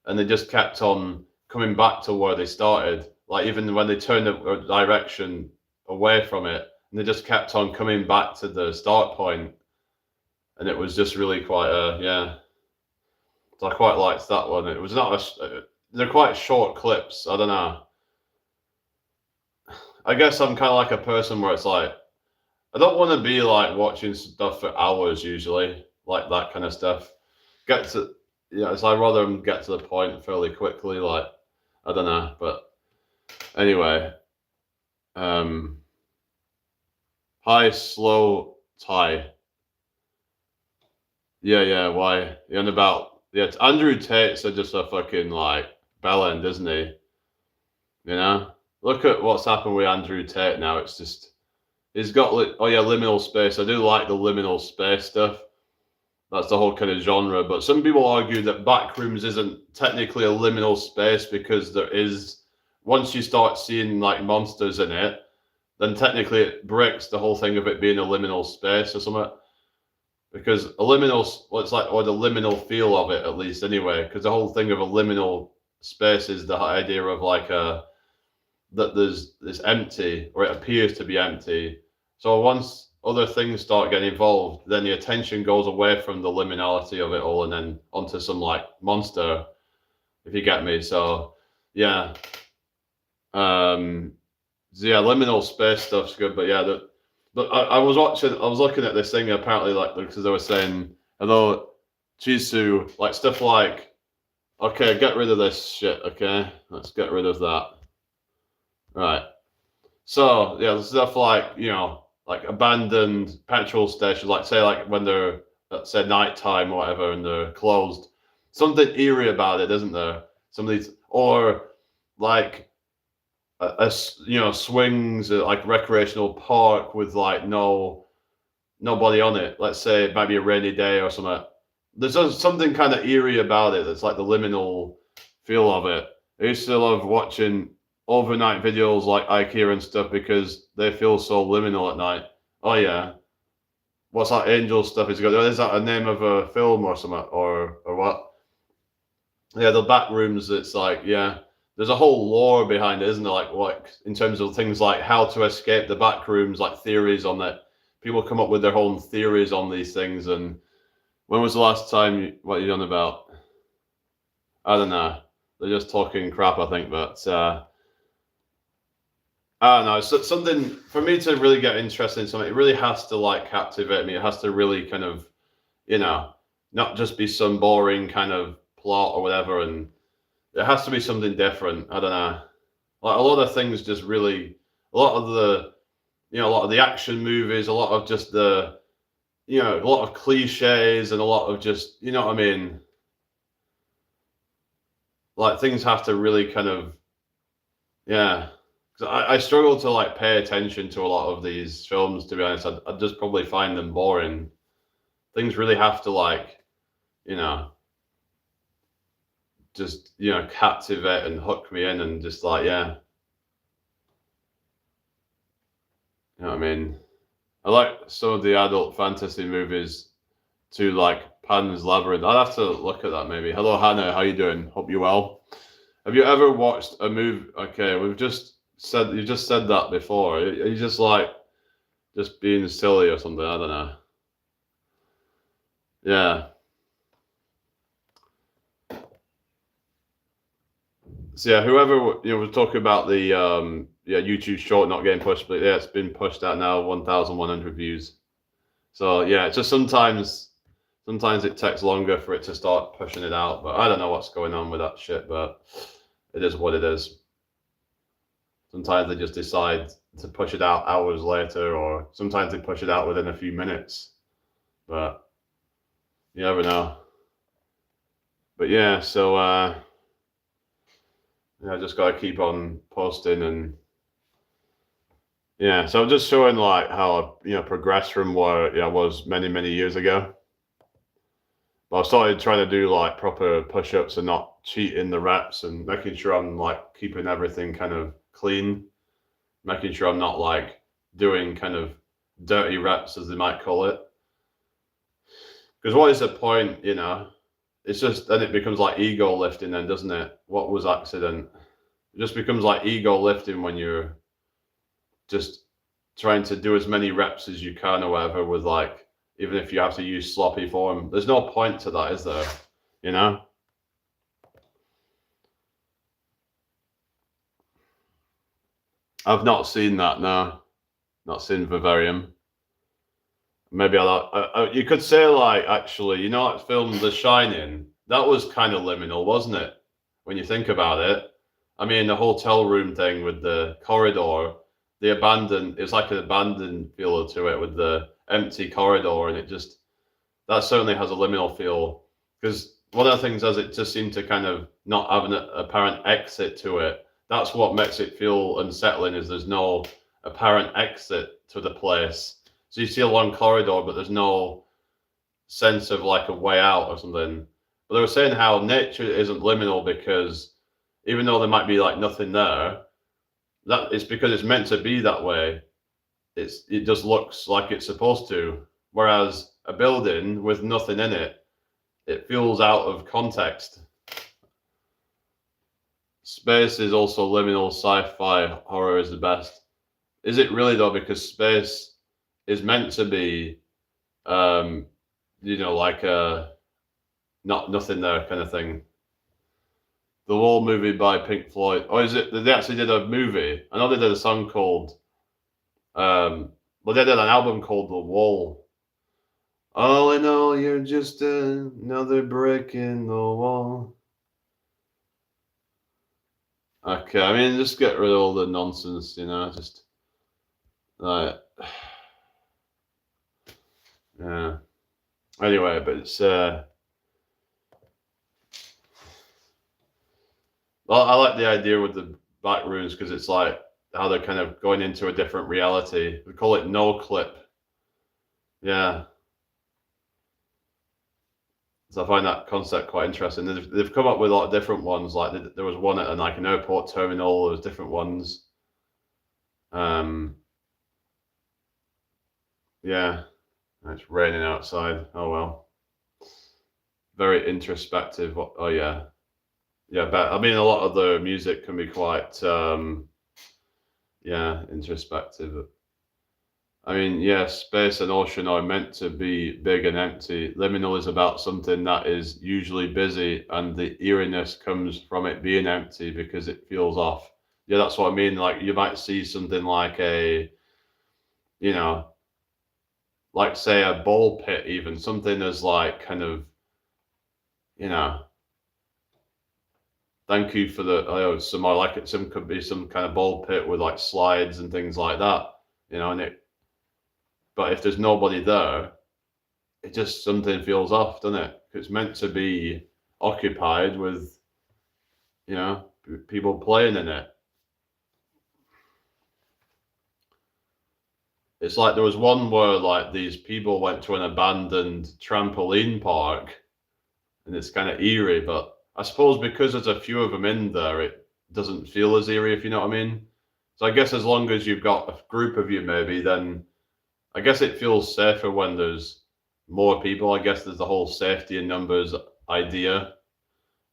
and they just kept on coming back to where they started. Like even when they turned a direction away from it, and they just kept on coming back to the start point, and it was just really quite yeah. So I quite liked that one. It was not they're quite short clips. I don't know. I guess I'm kind of like a person where it's like I don't want to be like watching stuff for hours usually, like that kind of stuff. Get to yeah, so I'd rather get to the point fairly quickly. Like I don't know, but anyway, um, high slow tie. Yeah, yeah. Why? You know about yeah? Andrew Tate's are just a fucking like bellend, isn't he? You know, look at what's happened with Andrew Tate now. It's just he's got oh yeah, liminal space. I do like the liminal space stuff. That's the whole kind of genre. But some people argue that Backrooms isn't technically a liminal space because there is once you start seeing like monsters in it, then technically it breaks the whole thing of it being a liminal space or something. Because a liminal, well, it's like or the liminal feel of it at least anyway. Because the whole thing of a liminal space is the idea of like a that there's it's empty or it appears to be empty. So once other things start getting involved, then the attention goes away from the liminality of it all and then onto some like monster, if you get me. So yeah. So yeah, liminal space stuff's good, but yeah, but I was watching I was looking at this thing apparently like because they were saying although Jisoo, like stuff like okay, get rid of this shit, okay? Let's get rid of that. Right. So yeah, stuff like like abandoned petrol stations, like say like when they're let's say nighttime or whatever, and they're closed. Something eerie about it, isn't there? Some of these, or like swings at like recreational park with like nobody on it. Let's say it might be a rainy day or something. There's something kind of eerie about it. That's like the liminal feel of it. I used to love watching overnight videos like IKEA and stuff because they feel so liminal at night. Oh yeah, what's that angel stuff? Is that a name of a film or something or what? Yeah, the back rooms. It's like yeah, there's a whole lore behind it, isn't there? Like in terms of things like how to escape the back rooms, like theories on that. People come up with their own theories on these things. And when was the last time what you done about? I don't know. They're just talking crap, I think, but. I don't know. It's something for me to really get interested in something. It really has to like captivate me. It has to really kind of, you know, not just be some boring kind of plot or whatever. And it has to be something different. I don't know. Like a lot of things, just really, a lot of the, a lot of the action movies, a lot of just the, a lot of cliches and a lot of just, you know what I mean? Like things have to really kind of, yeah. 'Cause I struggle to like pay attention to a lot of these films. To be honest, I'd just probably find them boring. Things really have to like, you know, just captivate and hook me in, and just like yeah, you know what I mean. I like some of the adult fantasy movies too, like Pan's Labyrinth. I'd have to look at that maybe. Hello Hannah, how you doing? Hope you're well. Have you ever watched a movie? Okay, we've just said you just said that before. Are you just like just being silly or something? I don't know. Yeah. So yeah, whoever we're talking about the YouTube short not getting pushed, but yeah, it's been pushed out now, 1,100 views. So yeah, it's just sometimes it takes longer for it to start pushing it out, but I don't know what's going on with that shit, but it is what it is. Sometimes they just decide to push it out hours later, or sometimes they push it out within a few minutes, but you never know. But yeah, so I just gotta keep on posting, and yeah, so I'm just showing like how I progressed from where I was many years ago. But I started trying to do like proper push-ups and not cheating the reps, and making sure I'm like keeping everything kind of clean, making sure I'm not like doing kind of dirty reps, as they might call it. Because what is the point, It's just then it becomes like ego lifting, then, doesn't it? What was accident? It just becomes like ego lifting when you're just trying to do as many reps as you can or whatever, with like, even if you have to use sloppy form. There's no point to that, is there? You know? I've not seen that, no. Not seen Vivarium. Maybe you could say, like, actually, that film The Shining, that was kind of liminal, wasn't it? When you think about it. I mean, the hotel room thing with the corridor, it's like an abandoned feel to it with the empty corridor, and that certainly has a liminal feel. Because one of the things is, it just seemed to kind of not have an apparent exit to it. That's what makes it feel unsettling, is there's no apparent exit to the place. So you see a long corridor, but there's no sense of like a way out or something. But they were saying how nature isn't liminal, because even though there might be like nothing there, that it's because it's meant to be that way. It just looks like it's supposed to. Whereas a building with nothing in it, it feels out of context. Space is also liminal. Sci-fi horror is the best. Is it really though? Because space is meant to be, like nothing there kind of thing. The Wall movie by Pink Floyd. Or is it? They actually did a movie. I know they did a song called. They did an album called The Wall. All in all, you're just another brick in the wall. Okay, I mean, just get rid of all the nonsense, just like, yeah. Anyway, but it's well, I like the idea with the back rooms, because it's like how they're kind of going into a different reality. We call it no clip. Yeah. So I find that concept quite interesting. They've come up with a lot of different ones. Like there was one at like an airport terminal. There's different ones. Yeah, it's raining outside. Oh well. Very introspective. Oh yeah, yeah. But I mean, a lot of the music can be quite introspective. I mean, yeah, space and ocean are meant to be big and empty. Liminal is about something that is usually busy, and the eeriness comes from it being empty because it feels off. Yeah, that's what I mean. Like, you might see something like like, say, a ball pit, even something as like kind of, you know, thank you for the, some, I like it. Some could be some kind of ball pit with like slides and things like that, but if there's nobody there, it just, something feels off, doesn't it? It's meant to be occupied with, people playing in it. It's like there was one where like these people went to an abandoned trampoline park, and it's kind of eerie, but I suppose because there's a few of them in there, it doesn't feel as eerie, if you know what I mean. So I guess as long as you've got a group of you, maybe, then I guess it feels safer when there's more people. I guess there's the whole safety in numbers idea,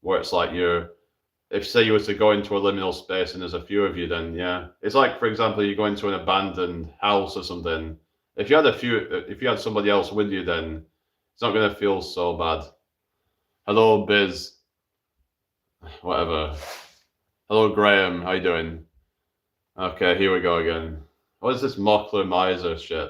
where it's like if say you were to go into a liminal space and there's a few of you, then yeah, it's like, for example, you go into an abandoned house or something. If you had somebody else with you, then it's not going to feel so bad. Hello, Biz. Whatever. Hello, Graham. How you doing? Okay, here we go again. What is this Mockler Miser shit?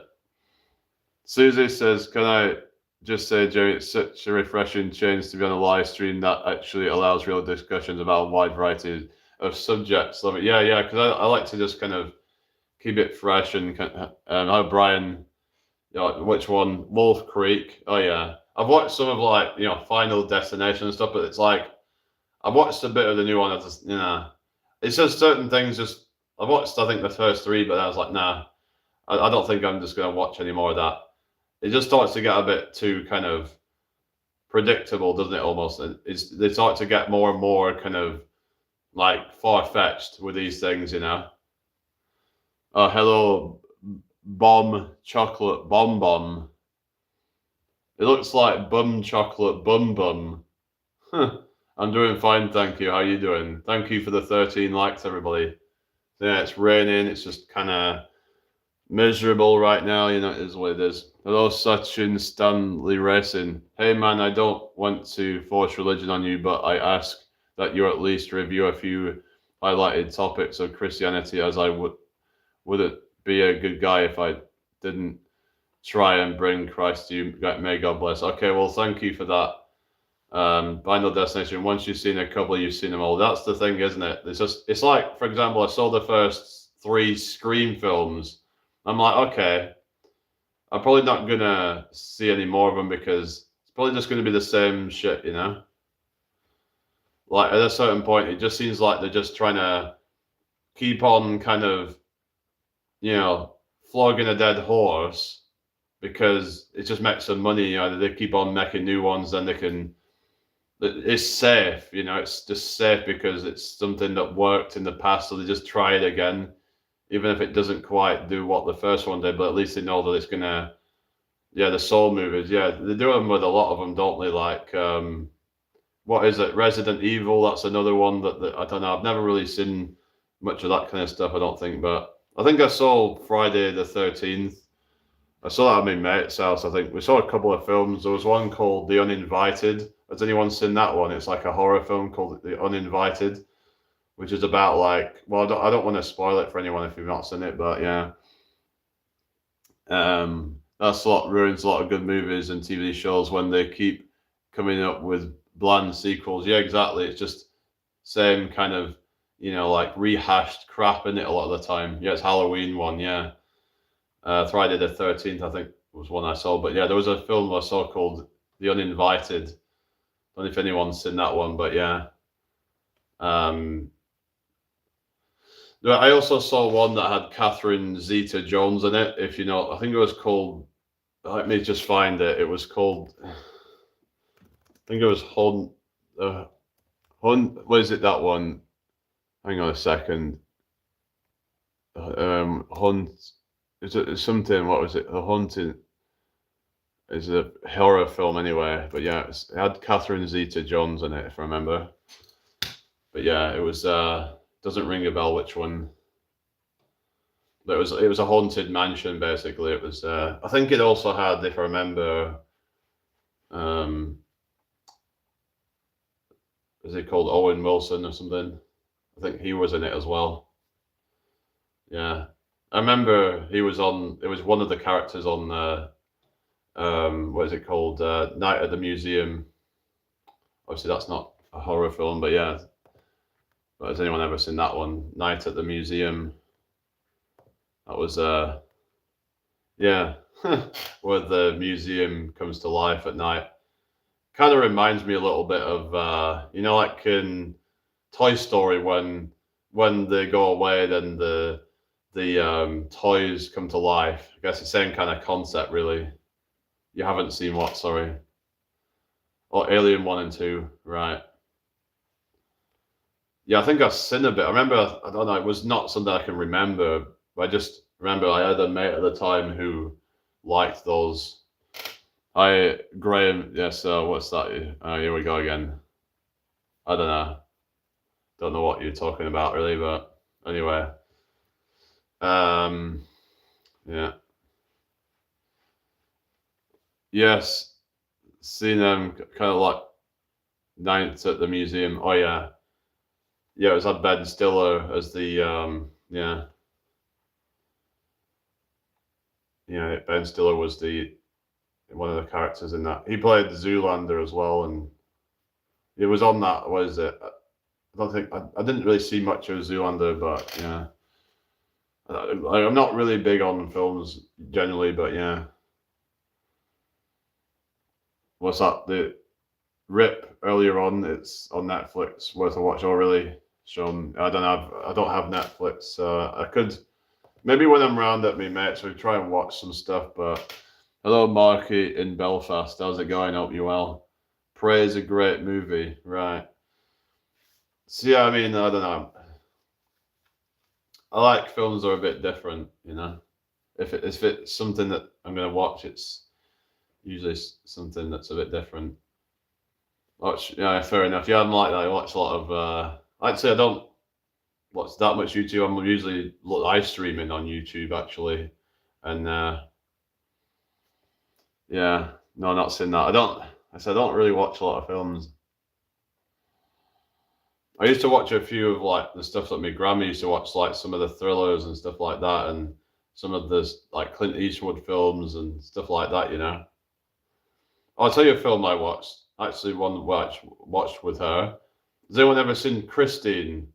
Susie says, can I just say, Jerry, it's such a refreshing change to be on a live stream that actually allows real discussions about a wide variety of subjects. Love it. Yeah, yeah, because I like to just kind of keep it fresh and how Brian, which one? Wolf Creek. Oh, yeah. I've watched some of like, Final Destination and stuff, but it's like, I've watched a bit of the new one. I just, it's just certain things just, I watched, I think, the first three, but I was like, nah, I don't think I'm just going to watch any more of that. It just starts to get a bit too kind of predictable, doesn't it? Almost, they start to get more and more kind of like far fetched with these things, Oh, hello, bomb chocolate bomb bomb. It looks like bum chocolate bum bum. I'm doing fine, thank you. How are you doing? Thank you for the 13 likes, everybody. Yeah, it's raining. It's just kind of miserable right now. It is what it is. Hello, Sachin Stanley Racing. Hey, man, I don't want to force religion on you, but I ask that you at least review a few highlighted topics of Christianity, as I wouldn't be a good guy if I didn't try and bring Christ to you. May God bless. Okay, well, thank you for that. Final Destination. Once you've seen a couple, you've seen them all. That's the thing, isn't it? It's like, for example, I saw the first 3 Scream films. I'm like, okay, I'm probably not gonna see any more of them because it's probably just gonna be the same shit, Like at a certain point, it just seems like they're just trying to keep on kind of, flogging a dead horse because it just makes some money. They keep on making new ones, then they can. It's safe, It's just safe because it's something that worked in the past, so they just try it again, even if it doesn't quite do what the first one did. But at least they know that it's gonna. Yeah, the Soul movies. Yeah, they do them with a lot of them, don't they? Like, what is it? Resident Evil. That's another one that I don't know. I've never really seen much of that kind of stuff. I don't think, but I think I saw Friday the 13th. I saw that at my mate's house. I think we saw a couple of films. There was one called The Uninvited. Has anyone seen that one? It's like a horror film called The Uninvited, which is about like. Well, I don't want to spoil it for anyone if you've not seen it, but yeah. That's ruins a lot of good movies and TV shows when they keep coming up with bland sequels. Yeah, exactly. It's just same kind of, like rehashed crap in it a lot of the time. Yeah, it's Halloween one. Yeah, Friday the 13th, I think was one I saw. But yeah, there was a film I saw called The Uninvited. Don't know if anyone's seen that one, but yeah. I also saw one that had Catherine Zeta-Jones in it. If you know, I think it was called. Let me just find it. It was called. I think it was Hunt. What is it? That one? Hang on a second. Hunt. Is it something? What was it? The Hunting. Is a horror film anyway. But yeah, it had Catherine Zeta-Jones in it, if I remember. But yeah, it was. Doesn't ring a bell which one. But it was a haunted mansion basically. It was. I think it also had, if I remember. Is it called Owen Wilson or something? I think he was in it as well. Yeah, I remember he was on. It was one of the characters on. What is it called? Night at the Museum. Obviously, that's not a horror film, but yeah. But has anyone ever seen that one? Night at the Museum. That was yeah, where the museum comes to life at night. Kind of reminds me a little bit of like in Toy Story when they go away, then the toys come to life. I guess the same kind of concept, really. You haven't seen what? Sorry. Oh, Alien 1 and 2, right? Yeah, I think I've seen a bit. I remember. I don't know. It was not something I can remember. But I just remember I had a mate at the time who liked those. Graham. Yes. What's that? Here we go again. I don't know. Don't know what you're talking about really, but anyway. Yeah. Yes. Seen them kind of like Nights at the Museum. Oh yeah. Yeah, it was had Ben Stiller as the yeah. Ben Stiller was one of the characters in that. He played Zoolander as well, and it was on that. What is it? I don't think I didn't really see much of Zoolander, but yeah, I'm not really big on films generally, but yeah. What's that? The Rip earlier on. It's on Netflix. Worth a watch. Or really, shown. I don't have Netflix. I could maybe when I'm round at me mates, we try and watch some stuff. But hello, Marky in Belfast. How's it going? Hope you well. Prey is a great movie, right? So yeah, I mean, I don't know. I like films that are a bit different, If it's something that I'm gonna watch, it's usually something that's a bit different. Watch, yeah, fair enough. Yeah, I'm like that. I watch a lot of. Actually, I don't watch that much YouTube. I'm usually live streaming on YouTube actually, and yeah, no, not saying that. I said I don't really watch a lot of films. I used to watch a few of like the stuff that my grandma used to watch, like some of the thrillers and stuff like that, and some of the like Clint Eastwood films and stuff like that. I'll tell you a film I watched. Actually, one watched with her. Has anyone ever seen Christine?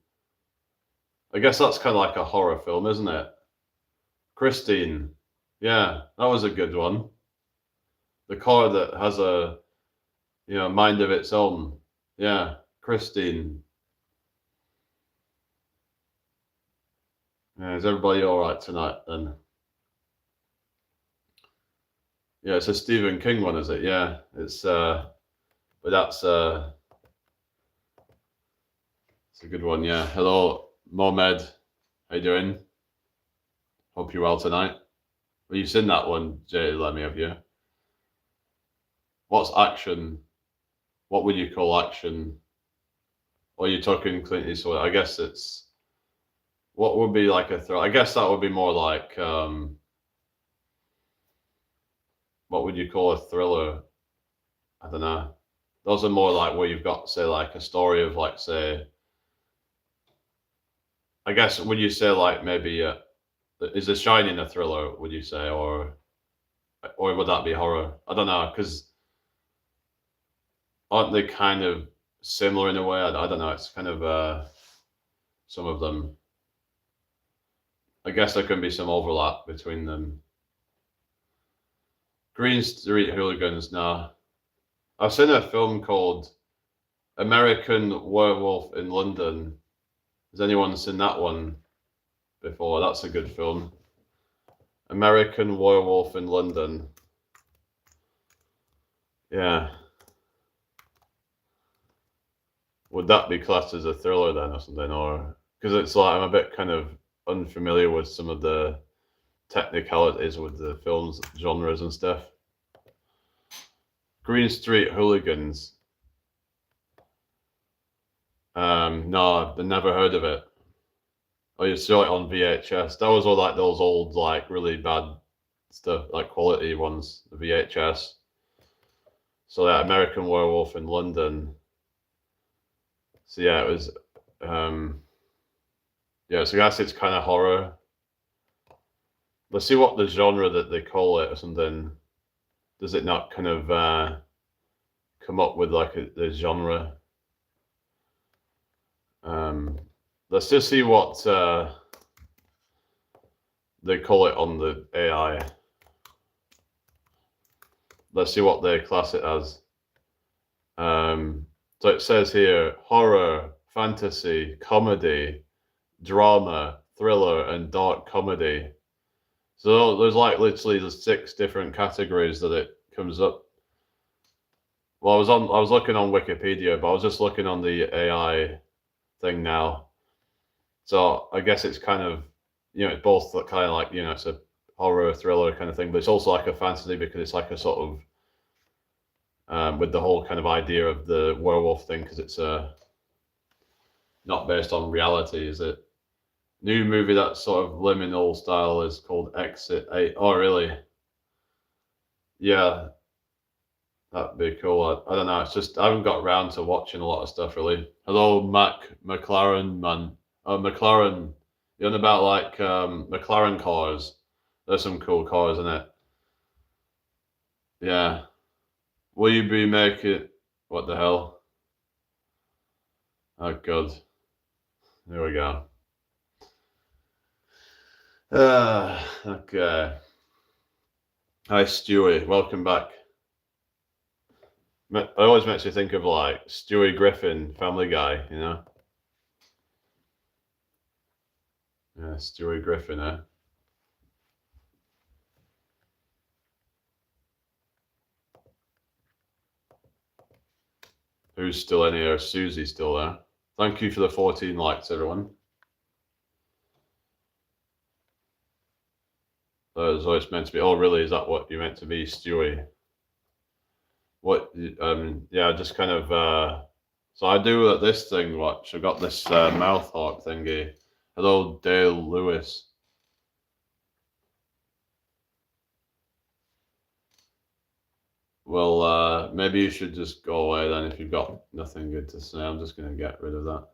I guess that's kind of like a horror film, isn't it? Christine. Yeah, that was a good one. The car that has a mind of its own. Yeah, Christine. Yeah, is everybody all right tonight then? Yeah, it's a Stephen King one, is it? Yeah, it's but that's it's a good one. Yeah. Hello, Mohamed. How you doing? Hope you're well tonight. Well, you've seen that one, Jay. Let me have you. What's action? What would you call action? Or are you talking Clint Eastwood? I guess it's what would be like a thrill. I guess that would be more like what would you call a thriller? I don't know. Those are more like where you've got say like a story of like say. I guess would you say like maybe is The Shining a thriller? Would you say or would that be horror? I don't know because aren't they kind of similar in a way? I don't know. It's kind of some of them. I guess there can be some overlap between them. Green Street Hooligans. No, I've seen a film called American Werewolf in London. Has anyone seen that one before? That's a good film. American Werewolf in London. Yeah. Would that be classed as a thriller then or something? Or because it's like I'm a bit kind of unfamiliar with some of the technicalities with the films genres and stuff. Green Street Hooligans. No, I've never heard of it. Oh, you saw it on VHS. That was all like those old, like really bad stuff, like quality ones, the VHS. So yeah, American Werewolf in London. So yeah, it was yeah, so I guess it's kind of horror. Let's see what the genre that they call it or something. Does it not kind of come up with like the genre? Let's just see what they call it on the AI. Let's see what they class it as. So it says here horror, fantasy, comedy, drama, thriller, and dark comedy. So there's like literally the 6 different categories that it comes up. Well, I was looking on Wikipedia, but I was just looking on the AI thing now. So I guess it's kind of it's both kind of like it's a horror thriller kind of thing, but it's also like a fantasy because it's like a sort of with the whole kind of idea of the werewolf thing because it's not based on reality, is it? New movie that sort of liminal style is called Exit 8. Oh, really? Yeah, that'd be cool. I don't know. It's just I haven't got around to watching a lot of stuff really. Hello, McLaren man. Oh, McLaren. You're on about like McLaren cars. There's some cool cars in it. Yeah. Will you be making... What the hell? Oh, God. There we go. Okay. Hi, Stewie. Welcome back. It always makes you think of, like, Stewie Griffin, Family Guy, you know? Yeah, Stewie Griffin, eh? Who's still in here? Susie's still there. Thank you for the 14 likes, everyone. That was always meant to be. Oh, really? Is that what you meant to be, Stewie? What? Yeah, just kind of. So I do this thing. Watch, I got this mouth harp thingy. Hello, Dale Lewis. Well, maybe you should just go away then if you've got nothing good to say. I'm just gonna get rid of that.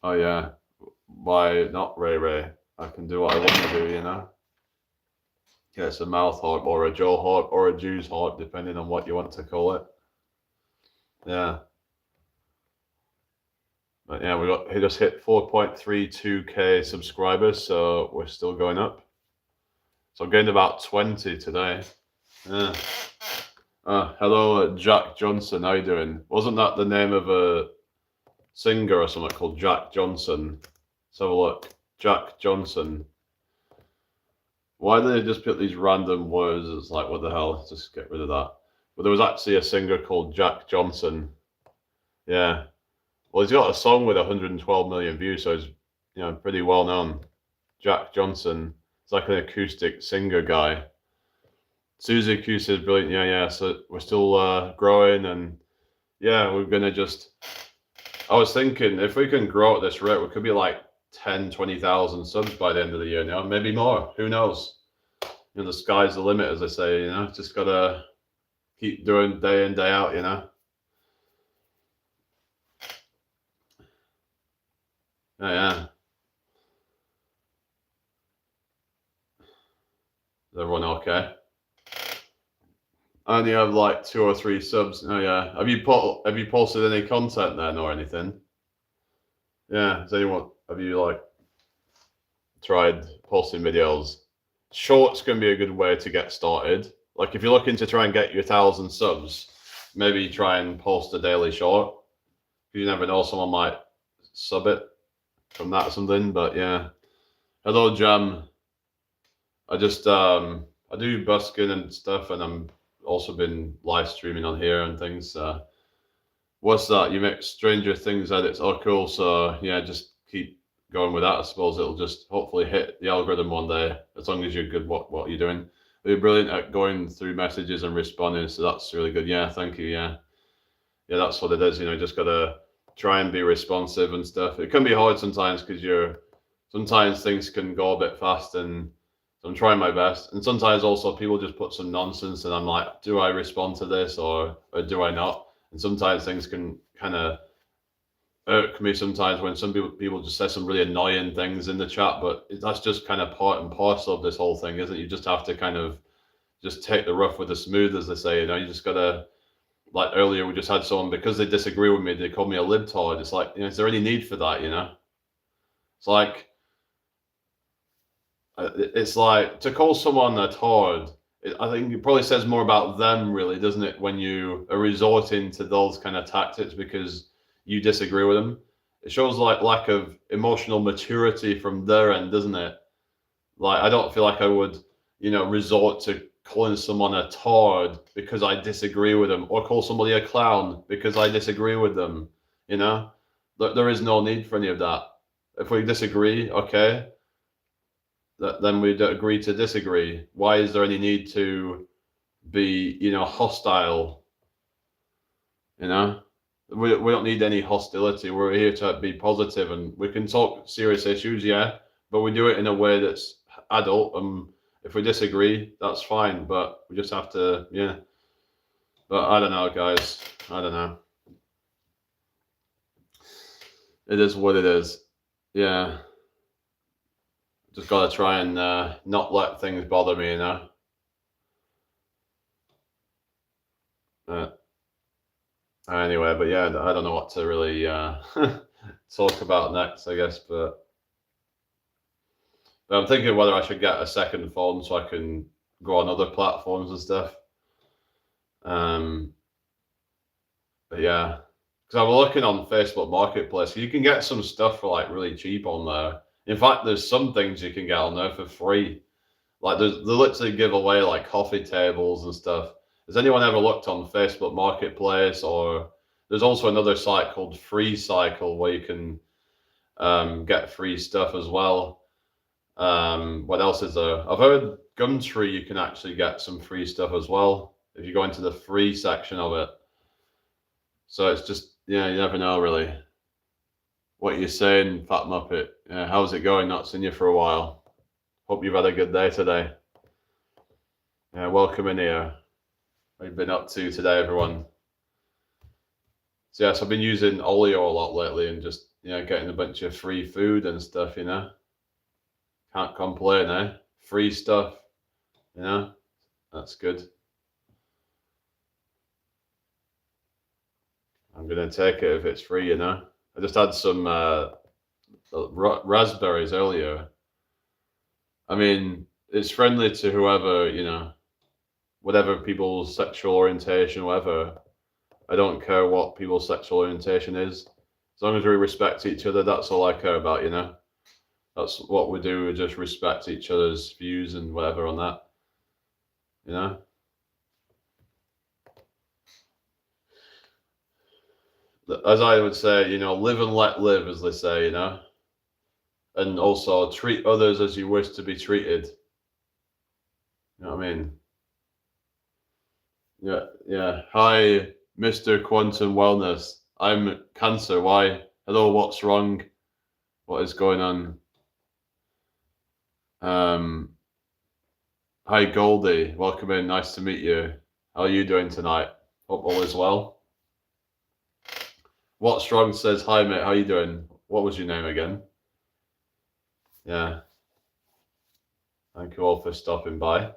Oh yeah, why not, Ray Ray? I can do what I want to do, you know. Yeah, it's a mouth harp or a jaw harp or a Jew's harp, depending on what you want to call it. Yeah. But yeah, he just hit 4.32k subscribers, so we're still going up. So I gained about 20 today. Yeah. Hello, Jack Johnson. How you doing? Wasn't that the name of a singer or something called Jack Johnson? Let's have a look. Jack Johnson. Why do they just put these random words? It's like, what the hell? Just get rid of that. But there was actually a singer called Jack Johnson. Yeah. Well, he's got a song with 112 million views, so he's, pretty well known. Jack Johnson. It's like an acoustic singer guy. Susie acoustic is brilliant. Yeah. So we're still growing, and yeah, we're gonna just. I was thinking if we can grow at this rate, we could be like 10, 20,000 subs by the end of the year. Maybe more. Who knows? The sky's the limit, as I say. Just gotta keep doing day in, day out. Yeah. Is everyone okay? I only have like 2 or 3 subs. Oh yeah. Have you posted any content then or anything? Yeah. Have you tried posting videos? Shorts can be a good way to get started. Like if you're looking to try and get your 1,000 subs, maybe try and post a daily short. You never know, someone might sub it from that or something. But yeah. Hello, Jam. I just I do busking and stuff, and I'm also been live streaming on here and things. What's that? You make Stranger Things edits. Oh, cool. So yeah, just keep going with that. I suppose it'll just hopefully hit the algorithm one day, as long as you're good what you're doing. You're brilliant at going through messages and responding, so that's really good. Yeah, thank you. Yeah, that's what it is. Just gotta try and be responsive and stuff. It can be hard sometimes because sometimes things can go a bit fast, and so I'm trying my best. And sometimes also people just put some nonsense, and I'm like, do I respond to this or do I not? And sometimes things can kind of irk me sometimes when some people just say some really annoying things in the chat, but that's just kind of part and parcel of this whole thing, isn't it? You just have to kind of just take the rough with the smooth, as they say. You just gotta, like earlier we just had someone, because they disagree with me, they called me a libtard. It's like, is there any need for that? It's like to call someone a tard I think it probably says more about them, really, doesn't it, when you are resorting to those kind of tactics because you disagree with them. It shows like lack of emotional maturity from their end, doesn't it? Like, I don't feel like I would, resort to calling someone a tard because I disagree with them, or call somebody a clown because I disagree with them. You know, there is no need for any of that. If we disagree, okay, then we'd agree to disagree. Why is there any need to be, hostile? You know, we don't need any hostility. We're here to be positive, and we can talk serious issues, yeah, but we do it in a way that's adult. And if we disagree, that's fine, but we just have to, yeah. But I don't know, guys. I don't know. It is what it is. Yeah. Just gotta try and not let things bother me, Anyway, but yeah, I don't know what to really talk about next, I guess. But I'm thinking whether I should get a second phone so I can go on other platforms and stuff. But yeah, because I was looking on Facebook Marketplace, you can get some stuff for like really cheap on there. In fact, there's some things you can get on there for free. Like they literally give away like coffee tables and stuff. Has anyone ever looked on Facebook Marketplace? Or there's also another site called Free Cycle where you can get free stuff as well. What else is there? I've heard Gumtree you can actually get some free stuff as well if you go into the free section of it. So it's just, yeah, you never know really what you're saying, Fat Muppet. Yeah, how's it going? Not seen you for a while. Hope you've had a good day today. Yeah, welcome in here. What have you been up to today, everyone? So yes, I've been using Olio a lot lately and just, getting a bunch of free food and stuff, Can't complain, eh? Free stuff, That's good. I'm going to take it if it's free, I just had some raspberries earlier. I mean, it's friendly to whoever, whatever people's sexual orientation, whatever. I don't care what people's sexual orientation is. As long as we respect each other, that's all I care about, That's what we do. We just respect each other's views and whatever on that, As I would say, live and let live, as they say, and also treat others as you wish to be treated. You know what I mean? Yeah. Hi, Mr. Quantum Wellness. I'm Cancer. Why? Hello, what's wrong? What is going on? Hi, Goldie. Welcome in. Nice to meet you. How are you doing tonight? Hope all is well. What's wrong says, hi, mate. How you doing? What was your name again? Yeah. Thank you all for stopping by.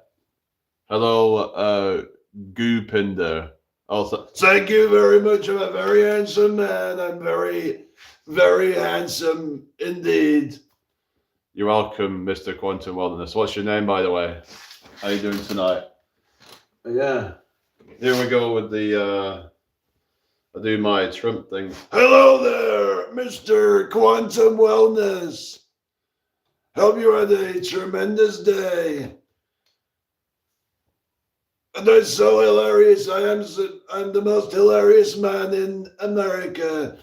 Hello, Goopinder. Also, thank you very much. I'm a very handsome man. I'm very, very handsome indeed. You're welcome, Mr. Quantum Wellness. What's your name, by the way? How you doing tonight? Yeah. Here we go with the I do my Trump thing. Hello there, Mr. Quantum Wellness. Hope you had a tremendous day. That's so hilarious. I'm the most hilarious man in America.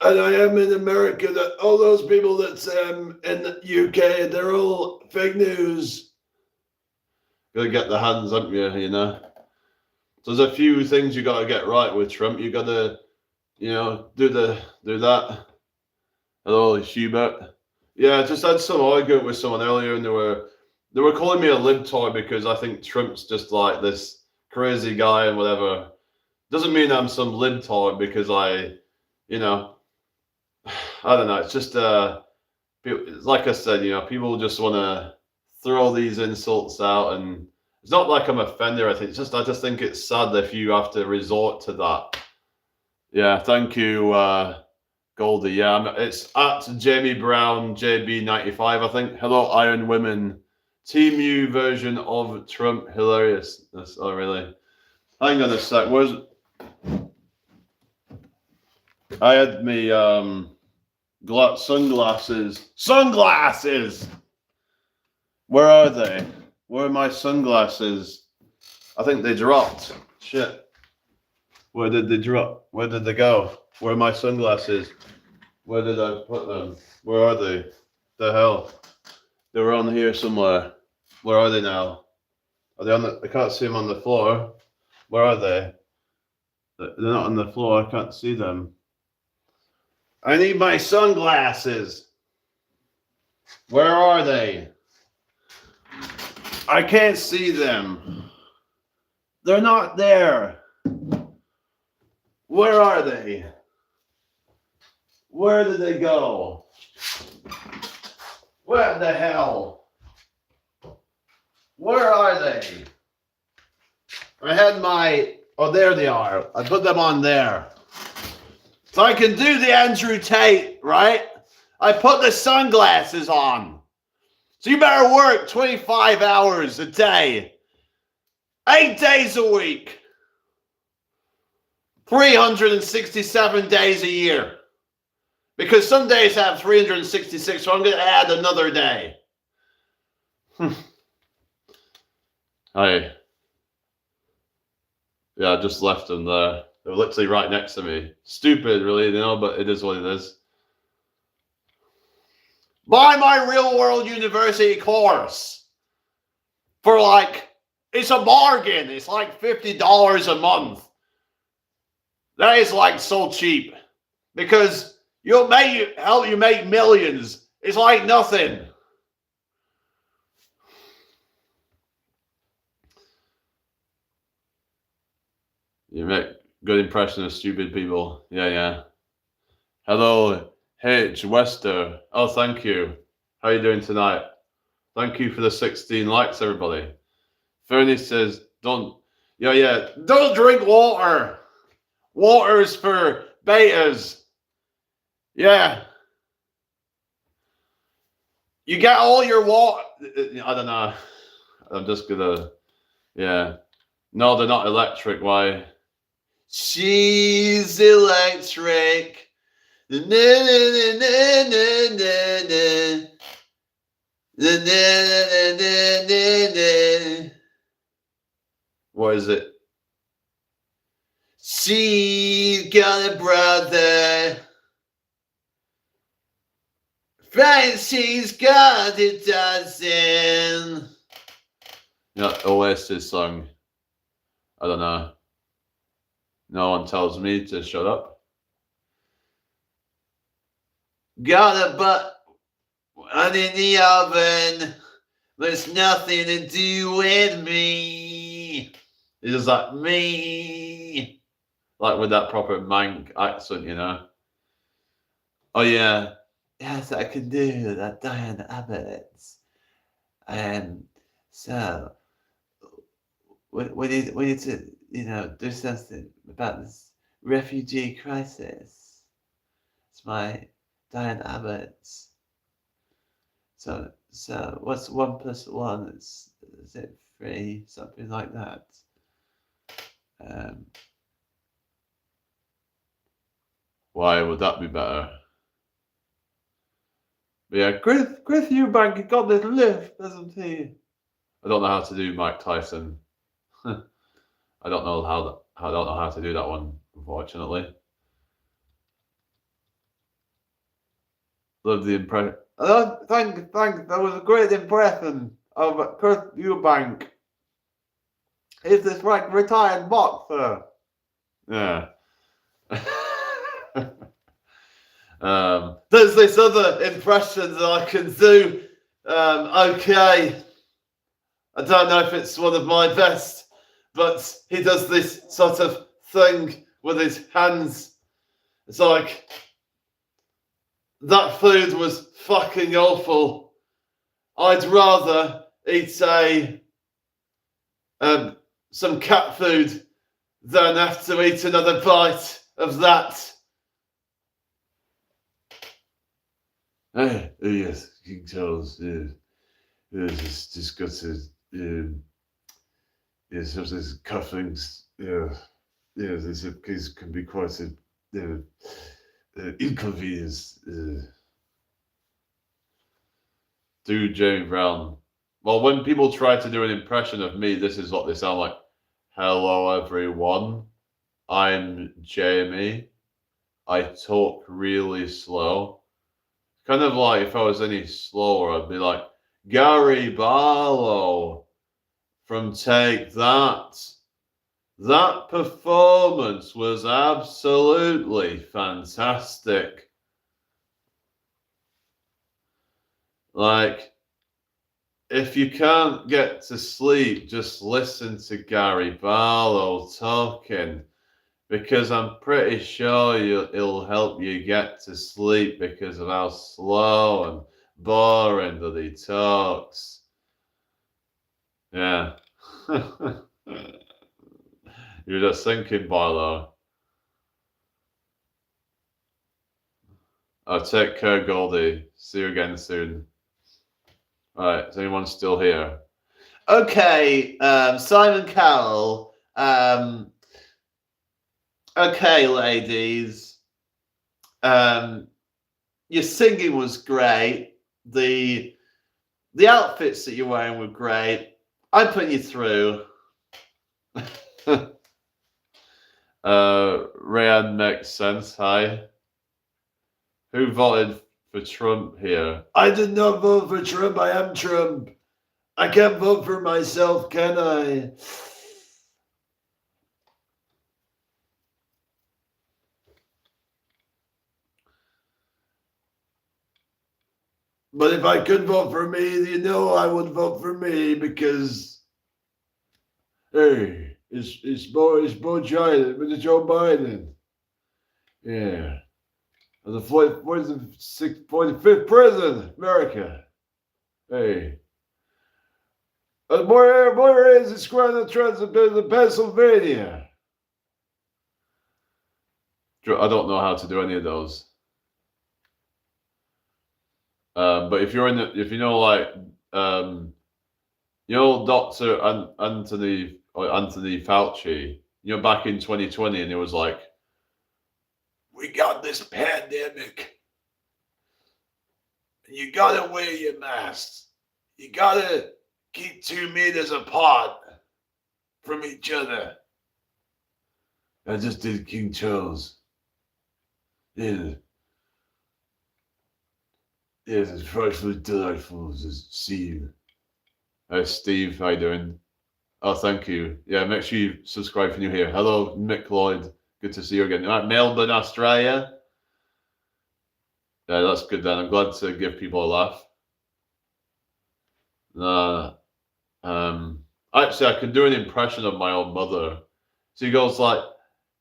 And I am in America. That all those people that say I'm in the UK, they're all fake news. Gotta get the hands up you, So there's a few things you gotta get right with Trump. You gotta, do that. Hello, Hubert. Yeah, I just had some argument with someone earlier, and they were calling me a libtard because I think Trump's just like this crazy guy and whatever. Doesn't mean I'm some libtard because I don't know. It's just like I said, people just want to throw these insults out, and it's not like I'm offended or anything. I just think it's sad if you have to resort to that. Yeah, thank you, Goldie. Yeah, it's at Jamie Brown JB95. I think. Hello, Iron Women. TMU version of Trump hilariousness. Oh, really? Hang on a sec. I had me sunglasses. Sunglasses! Where are they? Where are my sunglasses? I think they dropped. Shit. Where did they drop? Where did they go? Where are my sunglasses? Where did I put them? Where are they? The hell? They were on here somewhere. Where are they now? Are they on the? I can't see them on the floor. Where are they? They're not on the floor. I can't see them. I need my sunglasses. Where are they? I can't see them. They're not there. Where are they? Where did they go? Where the hell? Where are they? I had my... Oh, there they are. I put them on there. So I can do the Andrew Tate, right? I put the sunglasses on. So you better work 25 hours a day. 8 days a week. 367 days a year. Because some days have 366, so I'm going to add another day. Hi. Yeah, I just left them there. They're literally right next to me. Stupid, really, but it is what it is. Buy my real world university course for it's a bargain. It's like $50 a month. That is so cheap because help you make millions. It's like nothing. You make good impression of stupid people. Yeah. Hello, H. Wester. Oh, thank you. How are you doing tonight? Thank you for the 16 likes, everybody. Fernie says, don't drink water. Water's for betas. Yeah. You get all your water. I don't know. I'm just gonna, yeah. No, they're not electric. Why? She's electric. Na, na, na, na, na, na, na. Na, na, na, na, na. What is it? She's got a brother. Francie's got a dozen. Yeah, Oasis song. I don't know. No one tells me to shut up. Got a butt in the oven, but it's nothing to do with me. It's just like me. Like with that proper Manc accent, Oh yeah. Yes, I can do that, Diane Abbott. So we need to, do something about this refugee crisis. It's my Diane Abbott. So what's 1 + 1? Is it 3? Something like that. Why would that be better? But yeah, Chris Eubank got this lift, doesn't he? I don't know how to do Mike Tyson. I don't know how to do that one, unfortunately. Love the impression. Thank. That was a great impression of Chris Eubank. He's this retired boxer. Yeah. There's this other impression that I can do. Okay. I don't know if it's one of my best, but he does this sort of thing with his hands. It's like, that food was fucking awful. I'd rather eat some cat food than have to eat another bite of that. Yes, King Charles. Yes. just got to sort of cufflinks. This can be quite a inconvenience. Do Jamie Brown. Well, when people try to do an impression of me, this is what they sound like. Hello, everyone. I'm Jamie. I talk really slow. Kind of like if I was any slower, I'd be like, Gary Barlow from Take That. That performance was absolutely fantastic. Like, if you can't get to sleep, just listen to Gary Barlow talking, because I'm pretty sure it'll help you get to sleep because of how slow and boring that he talks. Yeah. You're just thinking, Barlow. Oh, take care, Goldie. See you again soon. All right, is anyone still here? Okay, Simon Cowell. Okay, ladies. Your singing was great. The outfits that you're wearing were great. I put you through. Rayan makes sense. Hi. Who voted for Trump here? I did not vote for Trump. I am Trump. I can't vote for myself, can I? But if I could vote for me, I would vote for me because, hey, it's Joe Biden. Yeah. The 45th president of America. Hey. More is the square the Pennsylvania. I don't know how to do any of those. But if you're Dr. Anthony Fauci, back in 2020, and he was like, we got this pandemic. You gotta wear your masks. You gotta keep 2 meters apart from each other. I just did King Charles. Yeah. Yes, it's frightfully delightful to see you. Hi, Steve. How you doing? Oh, thank you. Yeah, make sure you subscribe if you're new here. Hello, Mick Lloyd. Good to see you again. Right, Melbourne, Australia. Yeah, that's good then. I'm glad to give people a laugh. Actually, I can do an impression of my own mother. She goes like,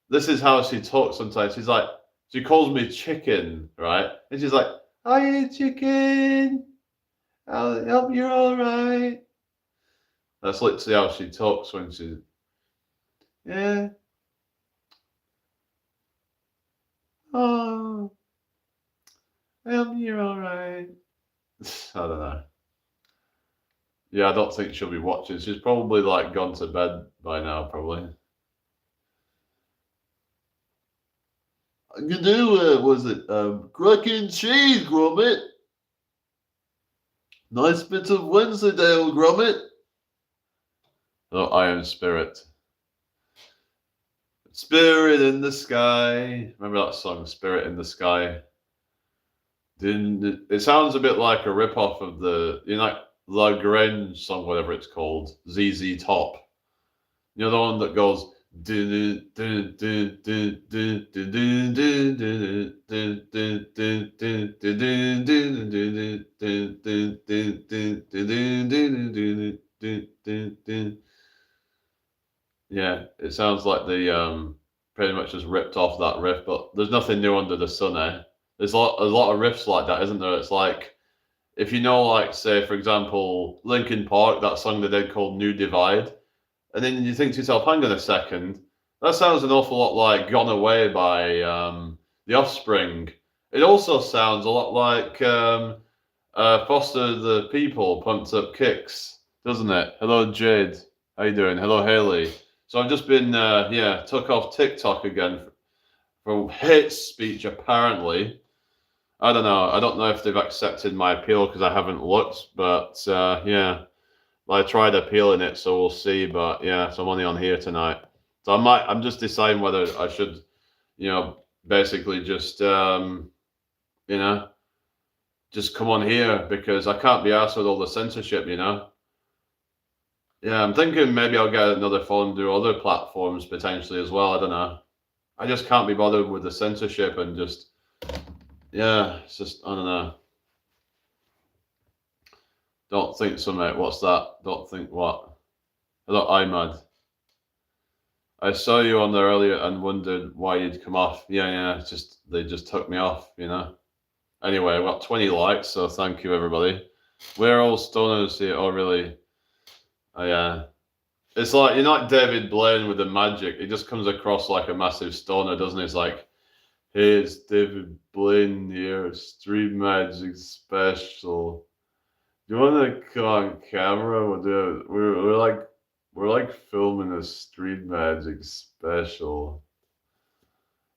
this is how she talks sometimes. She's like, she calls me chicken, right? And she's like, hi, chicken. I hope you're all right. That's literally how she talks when she, yeah. Oh, I hope you're all right. I don't know. Yeah, I don't think she'll be watching. She's probably like gone to bed by now, probably. You do, was it crack and cheese, Gromit? Nice bit of Wensleydale, Gromit. Oh, Iron Spirit. Spirit in the Sky. Remember that song, Spirit in the Sky? It sounds a bit like a rip-off of the, like La Grange song, whatever it's called, ZZ Top. The one that goes. Yeah, it sounds like they pretty much just ripped off that riff, but there's nothing new under the sun, eh? There's a lot of riffs like that, isn't there? It's like, if like, say, for example, Linkin Park, that song they did called New Divide, and then you think to yourself, hang on a second, that sounds an awful lot like Gone Away by The Offspring. It also sounds a lot like Foster the people, pumped up kicks, doesn't it? Hello, Jade. How you doing? Hello, Haley. So I've just been, took off TikTok again for hate speech, apparently. I don't know. I don't know if they've accepted my appeal because I haven't looked, but I tried appealing it, so we'll see. But yeah, so I'm only on here tonight. So I'm just deciding whether I should, basically just, just come on here because I can't be arsed with all the censorship, Yeah, I'm thinking maybe I'll get another phone and do other platforms potentially as well. I don't know. I just can't be bothered with the censorship and just, it's just, I don't know. Don't think so, mate. What's that? Don't think what? Hello, iMad. I saw you on there earlier and wondered why you'd come off. Yeah, it's just, they just took me off, Anyway, I've got 20 likes, so thank you, everybody. We're all stoners here. Oh, really? Oh, yeah. It's like, you're not David Blaine with the magic. He just comes across like a massive stoner, doesn't he? It's like, hey, it's David Blaine here, Stream Magic Special. Do you want to come on camera? We're like filming a Street Magic Special.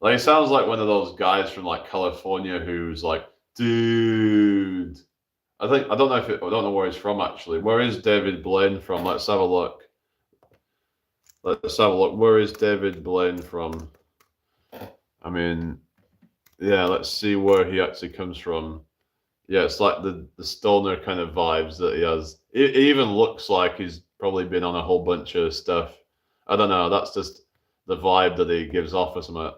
Like, it sounds like one of those guys from like California who's like, dude. I don't know where he's from actually. Where is David Blaine from? Let's have a look. Where is David Blaine from? I mean, yeah, let's see where he actually comes from. Yeah, it's like the stoner kind of vibes that he has. It even looks like he's probably been on a whole bunch of stuff. I don't know. That's just the vibe that he gives off or something.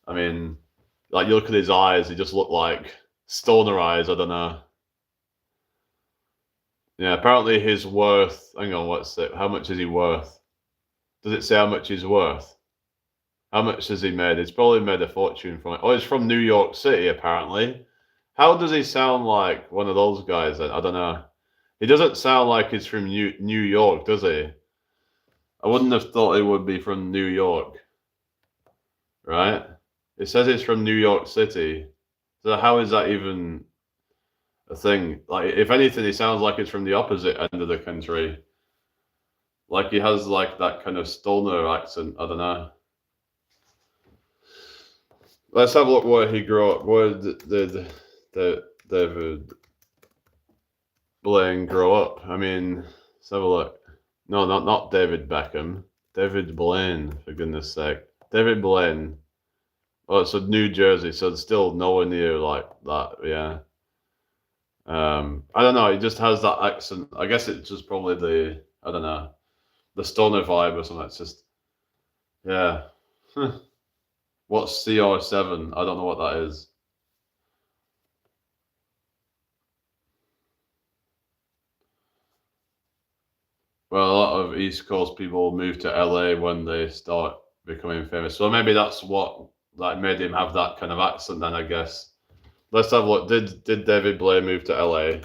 I mean, like you look at his eyes, he just look like stoner eyes. I don't know. Yeah, apparently his worth. Hang on, what's it? How much is he worth? Does it say how much he's worth? How much has he made? He's probably made a fortune from it. Oh, he's from New York City, apparently. How does he sound like one of those guys? I don't know. He doesn't sound like he's from New York, does he? I wouldn't have thought he would be from New York. Right? It says he's from New York City. So how is that even a thing? Like, if anything, he sounds like he's from the opposite end of the country. Like he has like that kind of stoner accent. I don't know. Let's have a look where he grew up. Where did David Blaine grow up? I mean, let's have a look. No, not David Beckham. David Blaine, for goodness sake. David Blaine. Oh, it's New Jersey, so it's still nowhere near like that. Yeah. I don't know. He just has that accent. I guess it's just probably the stoner vibe or something. It's just, yeah. What's CR7? I don't know what that is. Well, a lot of East Coast people move to LA when they start becoming famous. So maybe that's what like made him have that kind of accent then, I guess. Let's have a look. Did David Blaine move to LA?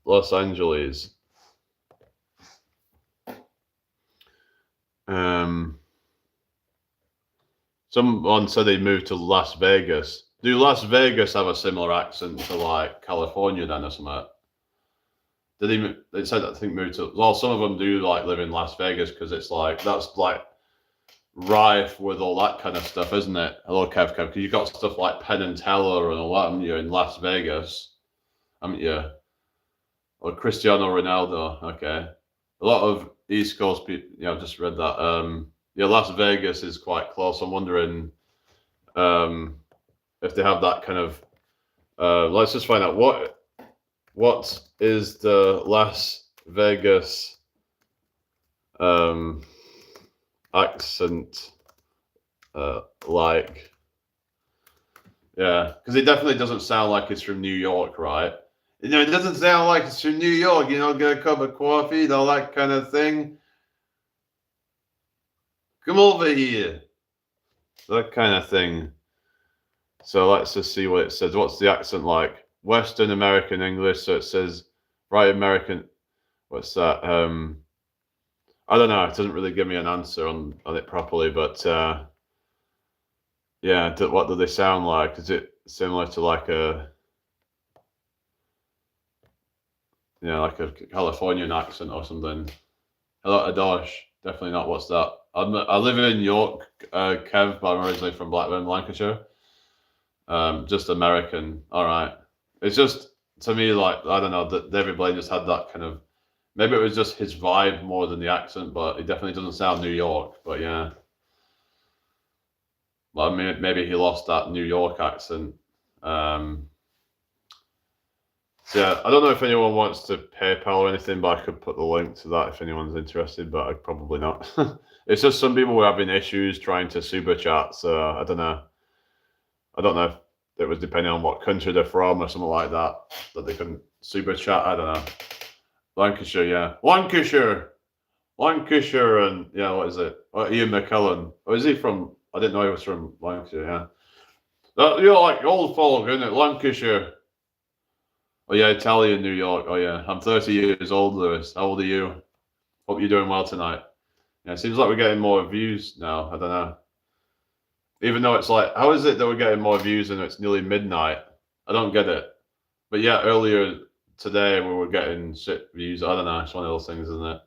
Los Angeles. Someone said he moved to Las Vegas. Do Las Vegas have a similar accent to like California then or something? Did he? They said I think moved to. Well, some of them do like live in Las Vegas because it's like that's like rife with all that kind of stuff, isn't it? Hello, Kev. Because you've got stuff like Penn and Teller and all that, haven't you, in Las Vegas, haven't you? Or Cristiano Ronaldo. Okay, a lot of East Coast people. Yeah, I've just read that. Yeah, Las Vegas is quite close. I'm wondering if they have that kind of. Let's just find out what is the Las Vegas accent like. Yeah, because it definitely doesn't sound like it's from New York, right? It doesn't sound like it's from New York. Get a cup of coffee, all that kind of thing. Come over here. That kind of thing. So let's just see what it says. What's the accent like? Western American English. So it says right American. What's that? I don't know. It doesn't really give me an answer on it properly, but Yeah, what do they sound like? Is it similar to like a like a Californian accent or something? Hello, Adosh. Definitely not. What's that? I live in York, Kev, but I'm originally from Blackburn, Lancashire. Just American. All right. It's just to me like I don't know that David Blaine just had that kind of. Maybe it was just his vibe more than the accent, but it definitely doesn't sound New York. But yeah, well, I mean, maybe he lost that New York accent. Um, so yeah, I don't know if anyone wants to PayPal or anything, but I could put the link to that if anyone's interested. But I'd probably not. It's just some people were having issues trying to super chat, so I don't know. I don't know if it was depending on what country they're from or something like that that they couldn't super chat. I don't know. Lancashire, yeah, Lancashire, and yeah, what is it? Ian McKellen. Or is he from? I didn't know he was from Lancashire. Yeah, you're like old folk, isn't it? Lancashire. Oh yeah, Italian, New York. Oh yeah, I'm 30 years old, Lewis. How old are you? Hope you're doing well tonight. Yeah, it seems like we're getting more views now. I don't know. Even though it's like, how is it that we're getting more views and it's nearly midnight? I don't get it. But yeah, earlier today we were getting shit views. I don't know. It's one of those things, isn't it?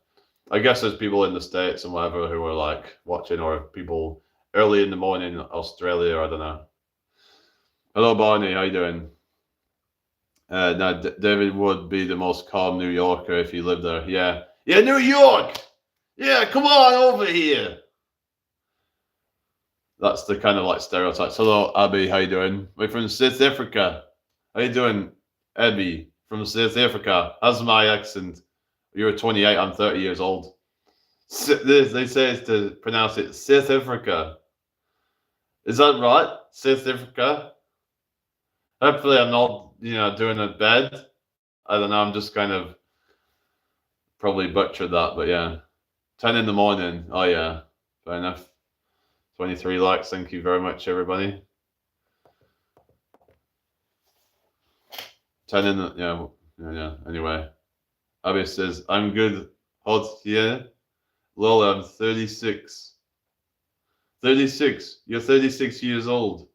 I guess there's people in the States and whatever who are like watching, or people early in the morning in Australia. I don't know. Hello, Barney. How you doing? Now, David would be the most calm New Yorker if he lived there. Yeah. Yeah, New York. Yeah, come on over here. That's the kind of like stereotypes. Hello, Abby. How you doing? We're from South Africa. How you doing, Abby from South Africa? How's my accent? You're 28. I'm 30 years old. They say it's to pronounce it South Africa. Is that right? South Africa? Hopefully, I'm not, doing it bad. I don't know. I'm just kind of probably butchered that, but yeah. 10 in the morning. Oh, yeah. Fair enough. 23 likes. Thank you very much, everybody. 10 in the, yeah. Anyway, Abby says, I'm good. Hot here. Lol, I'm 36. 36. You're 36 years old.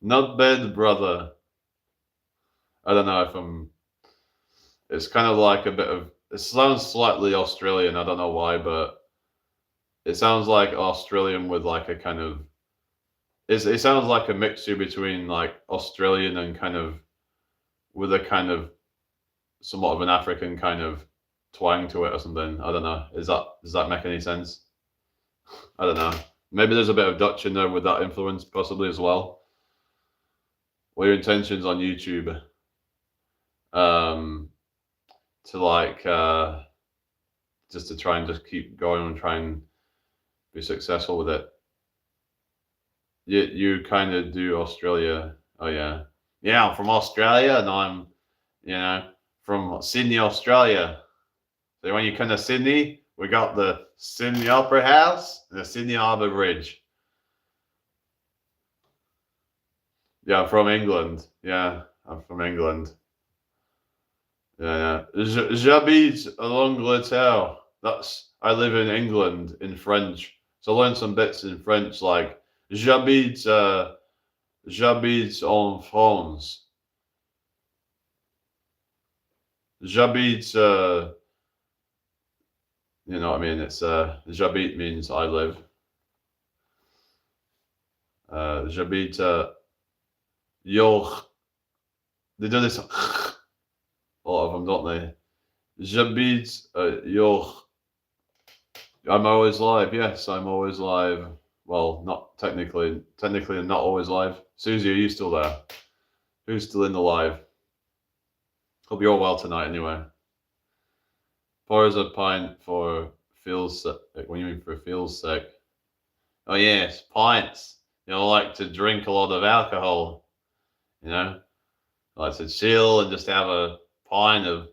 Not bad, brother. I don't know if I'm. It's kind of like a bit of. It sounds slightly Australian. I don't know why, but it sounds like Australian with like a kind of. It sounds like a mixture between like Australian and kind of with a kind of somewhat of an African kind of twang to it or something. I don't know. Does that make any sense? I don't know. Maybe there's a bit of Dutch in there with that influence, possibly as well. What are your intentions on YouTube? To like just to try and just keep going and try and be successful with it. You kind of do Australia. Oh yeah, yeah. I'm from Australia, and I'm from Sydney, Australia. So when you come to Sydney, we got the Sydney Opera House and the Sydney Harbour Bridge. Yeah, I'm from England. Yeah, I'm from England. Yeah. J'habite à l'Angleterre. I live in England in French. So I learned some bits in French like j'habite en France. J'habite you know what I mean? It's j'habite means I live. J'habite York. They do this a lot of them, don't they? J'habite York. I'm always live. Yes, I'm always live. Well, not technically. Technically, I'm not always live. Susie, are you still there? Who's still in the live? Hope you're well tonight. Anyway, pour us a pint for feels sick. When you mean for feels sick? Oh yes, pints. I like to drink a lot of alcohol. I like to chill and just have a pint of,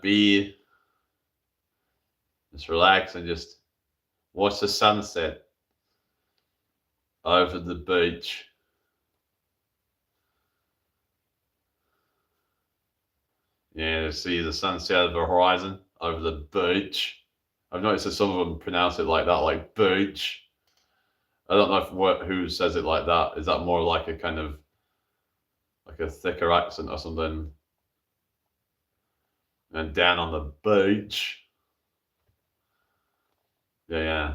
beer. Just relax and just watch the sunset over the beach. Yeah, to see the sunset over the horizon over the beach. I've noticed that some of them pronounce it like that, like beach. I don't know who says it like that. Is that more like a kind of like a thicker accent or something? And down on the beach. Yeah, yeah.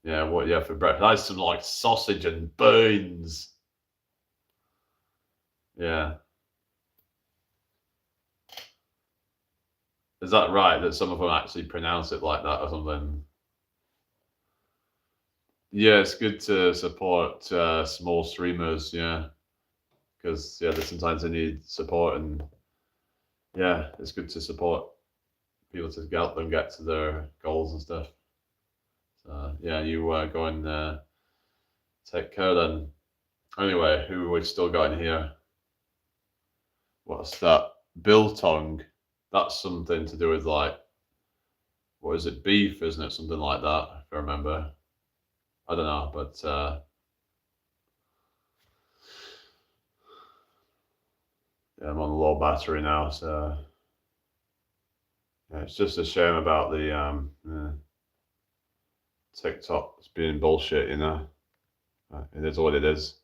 Yeah, what you have for breakfast? I had some like sausage and beans. Yeah. Is that right that some of them actually pronounce it like that or something? Yeah, it's good to support small streamers, yeah, because yeah, sometimes they need support, and yeah, it's good to support people to help them get to their goals and stuff. So yeah, you go and take care then. Anyway, who we still got in here? What's that? Biltong. That's something to do with like, what is it? Beef, isn't it? Something like that, if I remember. I don't know, but yeah, I'm on low battery now, so yeah, it's just a shame about the TikTok. It's being bullshit, you know. It is what it is.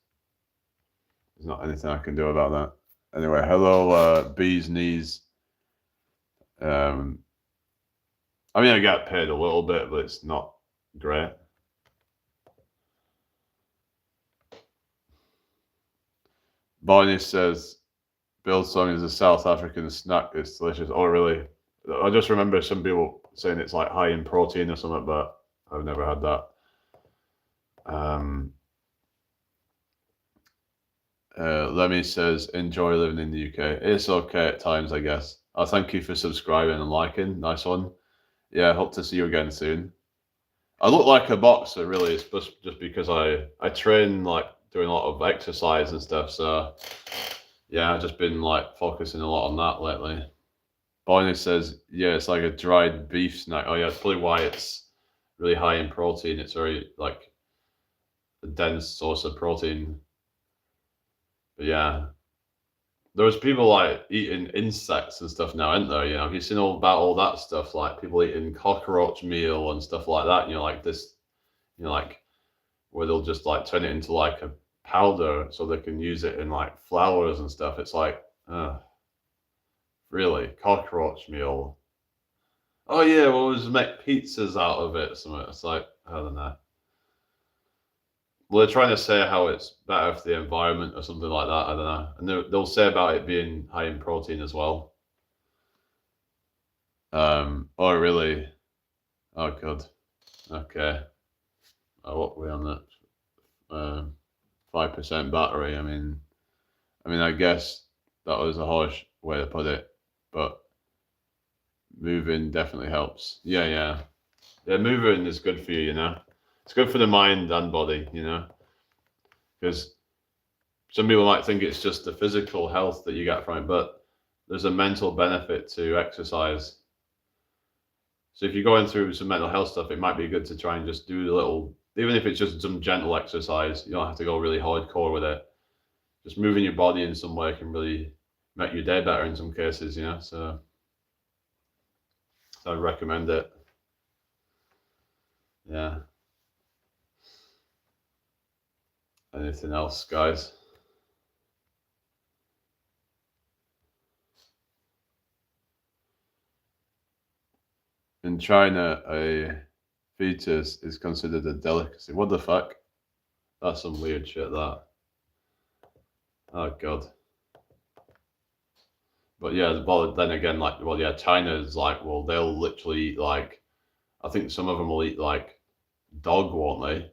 There's not anything I can do about that. Anyway, hello, bees knees. Um, I mean, I get paid a little bit, but it's not great. Barney says, Biltong is a South African snack. It's delicious. Oh, really? I just remember some people saying it's like high in protein or something, but I've never had that. Lemmy says, enjoy living in the UK. It's okay at times, I guess. Thank you for subscribing and liking. Nice one. Yeah, hope to see you again soon. I look like a boxer, really. It's just because I train like doing a lot of exercise and stuff. So yeah, I've just been like focusing a lot on that lately. Barney says, yeah, it's like a dried beef snack. Oh yeah, it's probably why it's really high in protein. It's very like a dense source of protein. But yeah, there's people like eating insects and stuff now, aren't there? You know, have you seen all about all that stuff? Like people eating cockroach meal and stuff like that. You know, like this, you know, like where they'll just like turn it into like a powder so they can use it in like flowers and stuff. It's like, really, cockroach meal. Oh yeah, we'll just make pizzas out of it. Something. It's like, I don't know. Well, they're trying to say how it's better for the environment or something like that. I don't know. And they'll say about it being high in protein as well. Oh really? Oh god. Okay. Oh, what are we on that? 5% battery. I guess that was a harsh way to put it, but moving definitely helps. Yeah, yeah, yeah. Moving is good for you. You know, it's good for the mind and body. You know, because some people might think it's just the physical health that you get from it, but there's a mental benefit to exercise. So if you're going through some mental health stuff, it might be good to try and just do a little, even if it's just some gentle exercise. You don't have to go really hardcore with it. Just moving your body in some way can really make your day better in some cases, you know. So I recommend it. Yeah. Anything else, guys? In China, a fetus is considered a delicacy. What the fuck? That's some weird shit, that. Oh, God. But yeah, well, then again, like, well, yeah, China is like, well, they'll literally eat, like, I think some of them will eat, like, dog, won't they?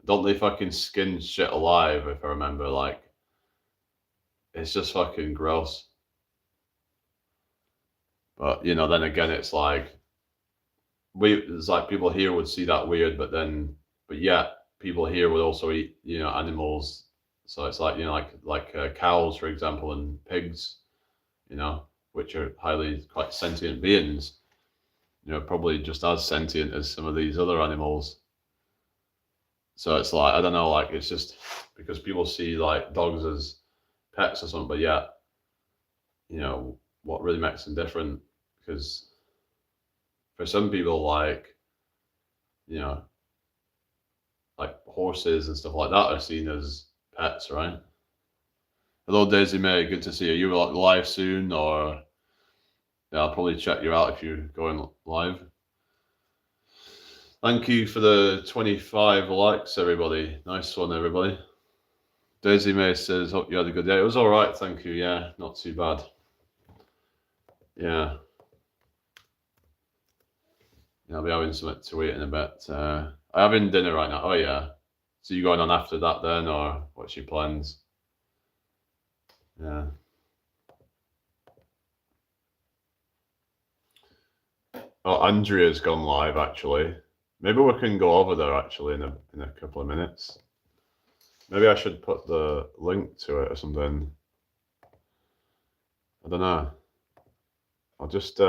Don't they fucking skin shit alive, if I remember? Like, it's just fucking gross. But, you know, then again, it's like, it's like people here would see that weird, but yet people here would also eat, you know, animals. So it's like, you know, like cows, for example, and pigs, you know, which are highly quite sentient beings, you know, probably just as sentient as some of these other animals. So it's like, I don't know, like it's just because people see like dogs as pets or something, but yet, you know, what really makes them different? Because for some people, like you know, like horses and stuff like that are seen as pets, right? Hello, Daisy May. Good to see you. You like live soon, or yeah, I'll probably check you out if you're going live. Thank you for the 25 likes, everybody. Nice one, everybody. Daisy May says, hope you had a good day. It was all right, thank you. Yeah, not too bad. Yeah. I'll be having something to eat in a bit. I'm having dinner right now. Oh, yeah. So you going on after that then, or what's your plans? Yeah. Oh, Andrea's gone live, actually. Maybe we can go over there, actually, in a couple of minutes. Maybe I should put the link to it or something. I don't know. I'll just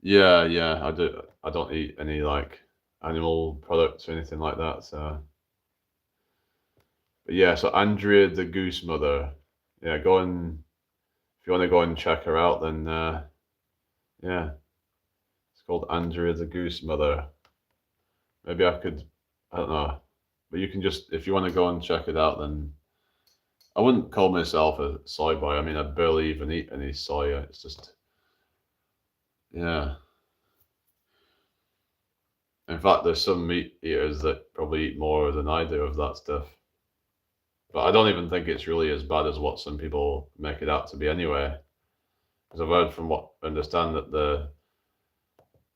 yeah, I don't eat any like animal products or anything like that, so but yeah, so Andrea the Goose Mother. Yeah, go and if you want to go and check her out, then yeah. It's called Andrea the Goose Mother. Maybe I don't know. But you can just if you want to go and check it out, then I wouldn't call myself a soy boy. I mean I barely even eat any soy. It's just yeah. In fact, there's some meat eaters that probably eat more than I do of that stuff. But I don't even think it's really as bad as what some people make it out to be anyway. Because I've heard from what I understand that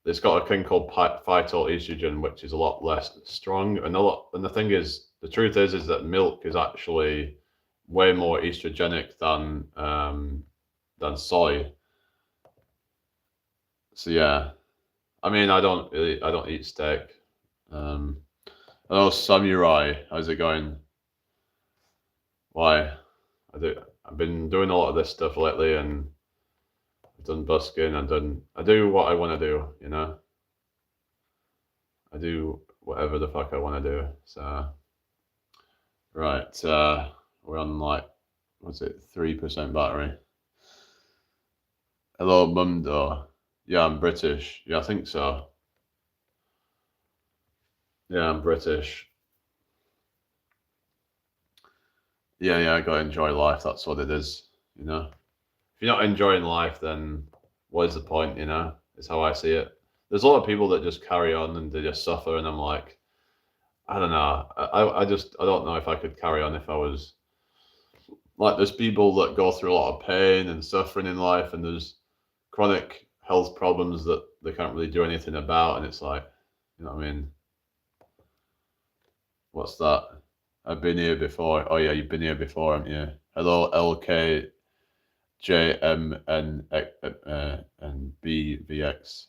it's got a thing called phytoestrogen, which is a lot less strong. And the thing is, the truth is that milk is actually way more estrogenic than soy. So yeah, I mean, I don't eat steak. Hello, Samurai. How's it going? Why? I've been doing a lot of this stuff lately, and I've done busking. I do what I want to do. You know, I do whatever the fuck I want to do. So right, we're on like what's it, 3% battery. Hello, Mumdo. Yeah, I'm British. Yeah, I think so. Yeah, I'm British. Yeah, I gotta enjoy life. That's what it is. You know, if you're not enjoying life, then what is the point? You know, is how I see it. There's a lot of people that just carry on and they just suffer, and I'm like, I don't know. I don't know if I could carry on if I was like there's people that go through a lot of pain and suffering in life, and there's chronic health problems that they can't really do anything about, and it's like, you know what I mean? What's that? I've been here before. Oh yeah, you've been here before, haven't you? Hello, LKJM and BVX.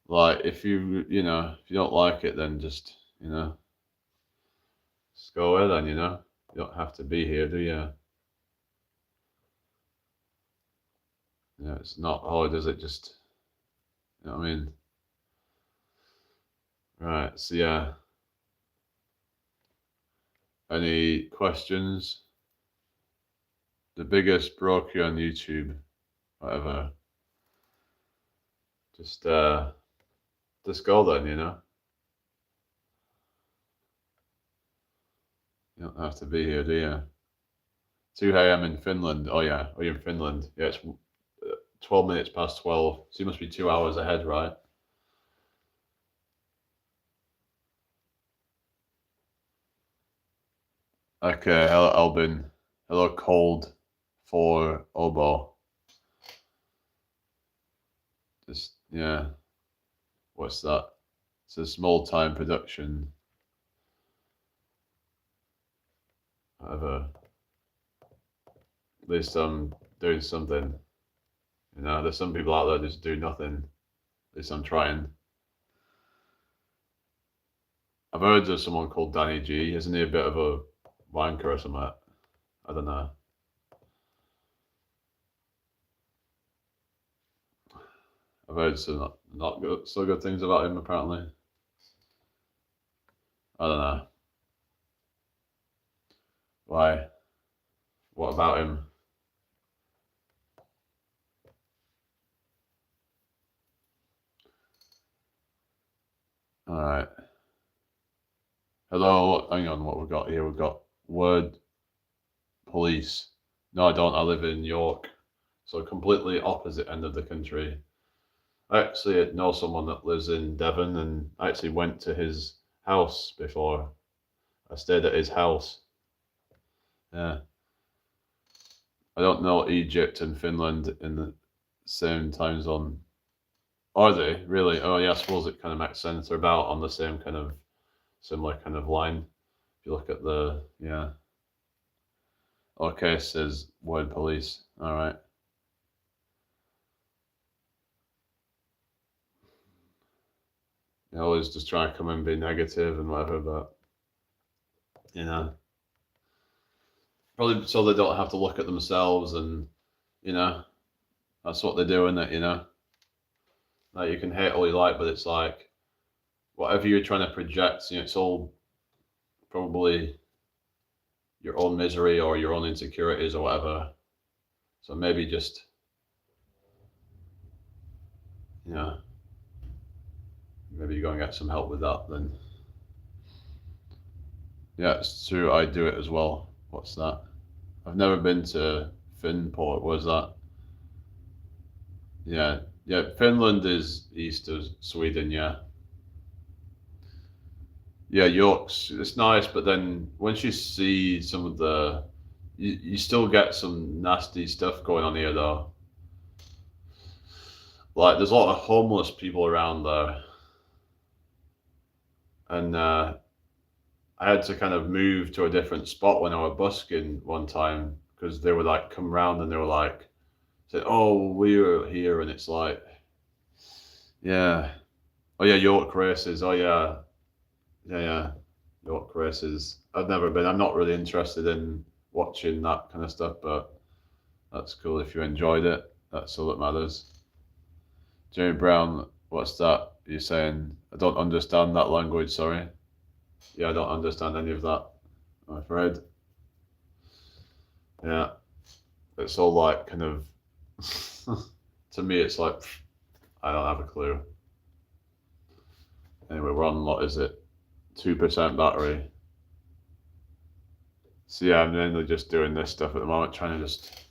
Like if if you don't like it, then just just go away. Then you don't have to be here, do you? It's not hard, is it? Just you know what I mean? Right. So yeah. Any questions? The biggest broke you on YouTube, whatever. Just just go then. You don't have to be here, do you? 2 a.m. in Finland. Oh yeah, are you in Finland? Yeah, it's 12 minutes past 12. So you must be 2 hours ahead, right? Okay, hello Albin. Hello Cold for Obo. Just yeah. What's that? It's a small time production. Whatever. At least I'm doing something. There's some people out there just do nothing. At least I'm trying. I've heard of someone called Danny G. Isn't he a bit of a wanker or something? I don't know. I've heard some not good, so good things about him. Apparently, I don't know why. What about him? All right. Hello. Hang on. What we got here? We've got word police. No, I don't. I live in York, so completely opposite end of the country. I actually know someone that lives in Devon, and I actually went to his house before. I stayed at his house. Yeah. I don't know Egypt and Finland in the same time zone. Are they really? Oh yeah, I suppose it kind of makes sense. They're about on the same kind of similar kind of line. If you look at the yeah. Okay, says word police. All right. They always just try to come and be negative and whatever, but you know, probably so they don't have to look at themselves and you know, that's what they're doing. It like you can hate all you like, but it's like whatever you're trying to project, it's all probably your own misery or your own insecurities or whatever. So maybe just you know, maybe you go and get some help with that then. Yeah, it's true. I do it as well. What's that? I've never been to Finport. Where's that? Yeah, yeah. Finland is east of Sweden. Yeah, yeah. York's it's nice, but then once you see some of the, you still get some nasty stuff going on here though. Like there's a lot of homeless people around there, and I had to kind of move to a different spot when I was busking one time because they would like come round and they were like, say, "Oh, we're here," and it's like, yeah, oh yeah, York races, oh yeah, yeah, yeah, York races. I've never been. I'm not really interested in watching that kind of stuff, but that's cool if you enjoyed it. That's all that matters. Jerry Brown, what's that? You're saying I don't understand that language. Sorry. Yeah, I don't understand any of that. I'm afraid. Yeah, it's all like kind of. To me, it's like I don't have a clue. Anyway, we're on what is it? 2% battery. So yeah, I'm mainly just doing this stuff at the moment, trying to just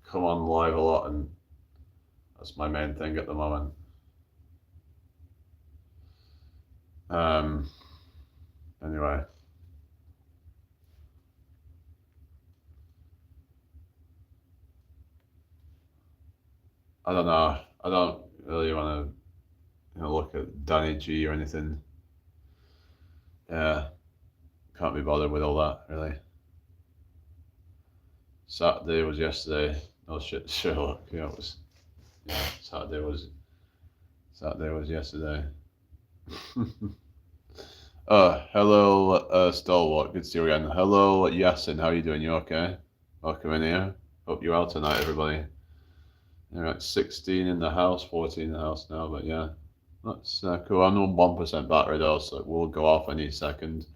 come on live a lot, and that's my main thing at the moment. Um. Anyway, I don't know. I don't really want to look at Danny G or anything. Yeah, can't be bothered with all that really. Saturday was yesterday. No shit, Sherlock. Yeah, it was. Yeah, Saturday was yesterday. Hello, Stalwart. Good to see you again. Hello, Yasin. How are you doing? You okay? Welcome in here. Hope you're well tonight, everybody. You're at 16 in the house, 14 in the house now, but yeah, that's cool. I'm on 1% battery though, so it will go off any second.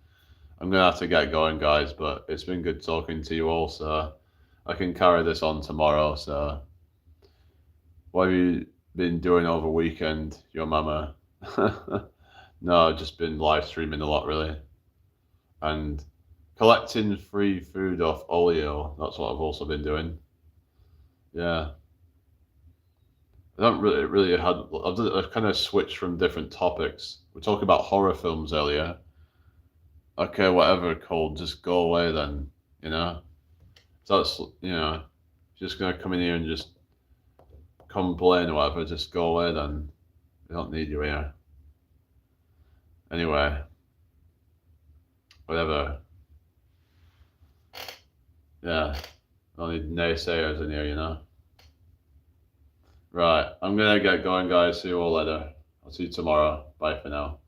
I'm gonna have to get going, guys, but it's been good talking to you all, so I can carry this on tomorrow. So, what have you been doing over weekend, your mama? No, I've just been live streaming a lot, really, and collecting free food off Olio. That's what I've also been doing. Yeah, I don't really had. I've kind of switched from different topics. We talked about horror films earlier. Okay, whatever, Cole, just go away then. You know, so that's just gonna come in here and just complain or whatever. Just go away then. We don't need you here. Anyway, whatever. Yeah, don't need naysayers in here. Right, I'm gonna get going, guys. See you all later. I'll see you tomorrow. Bye for now.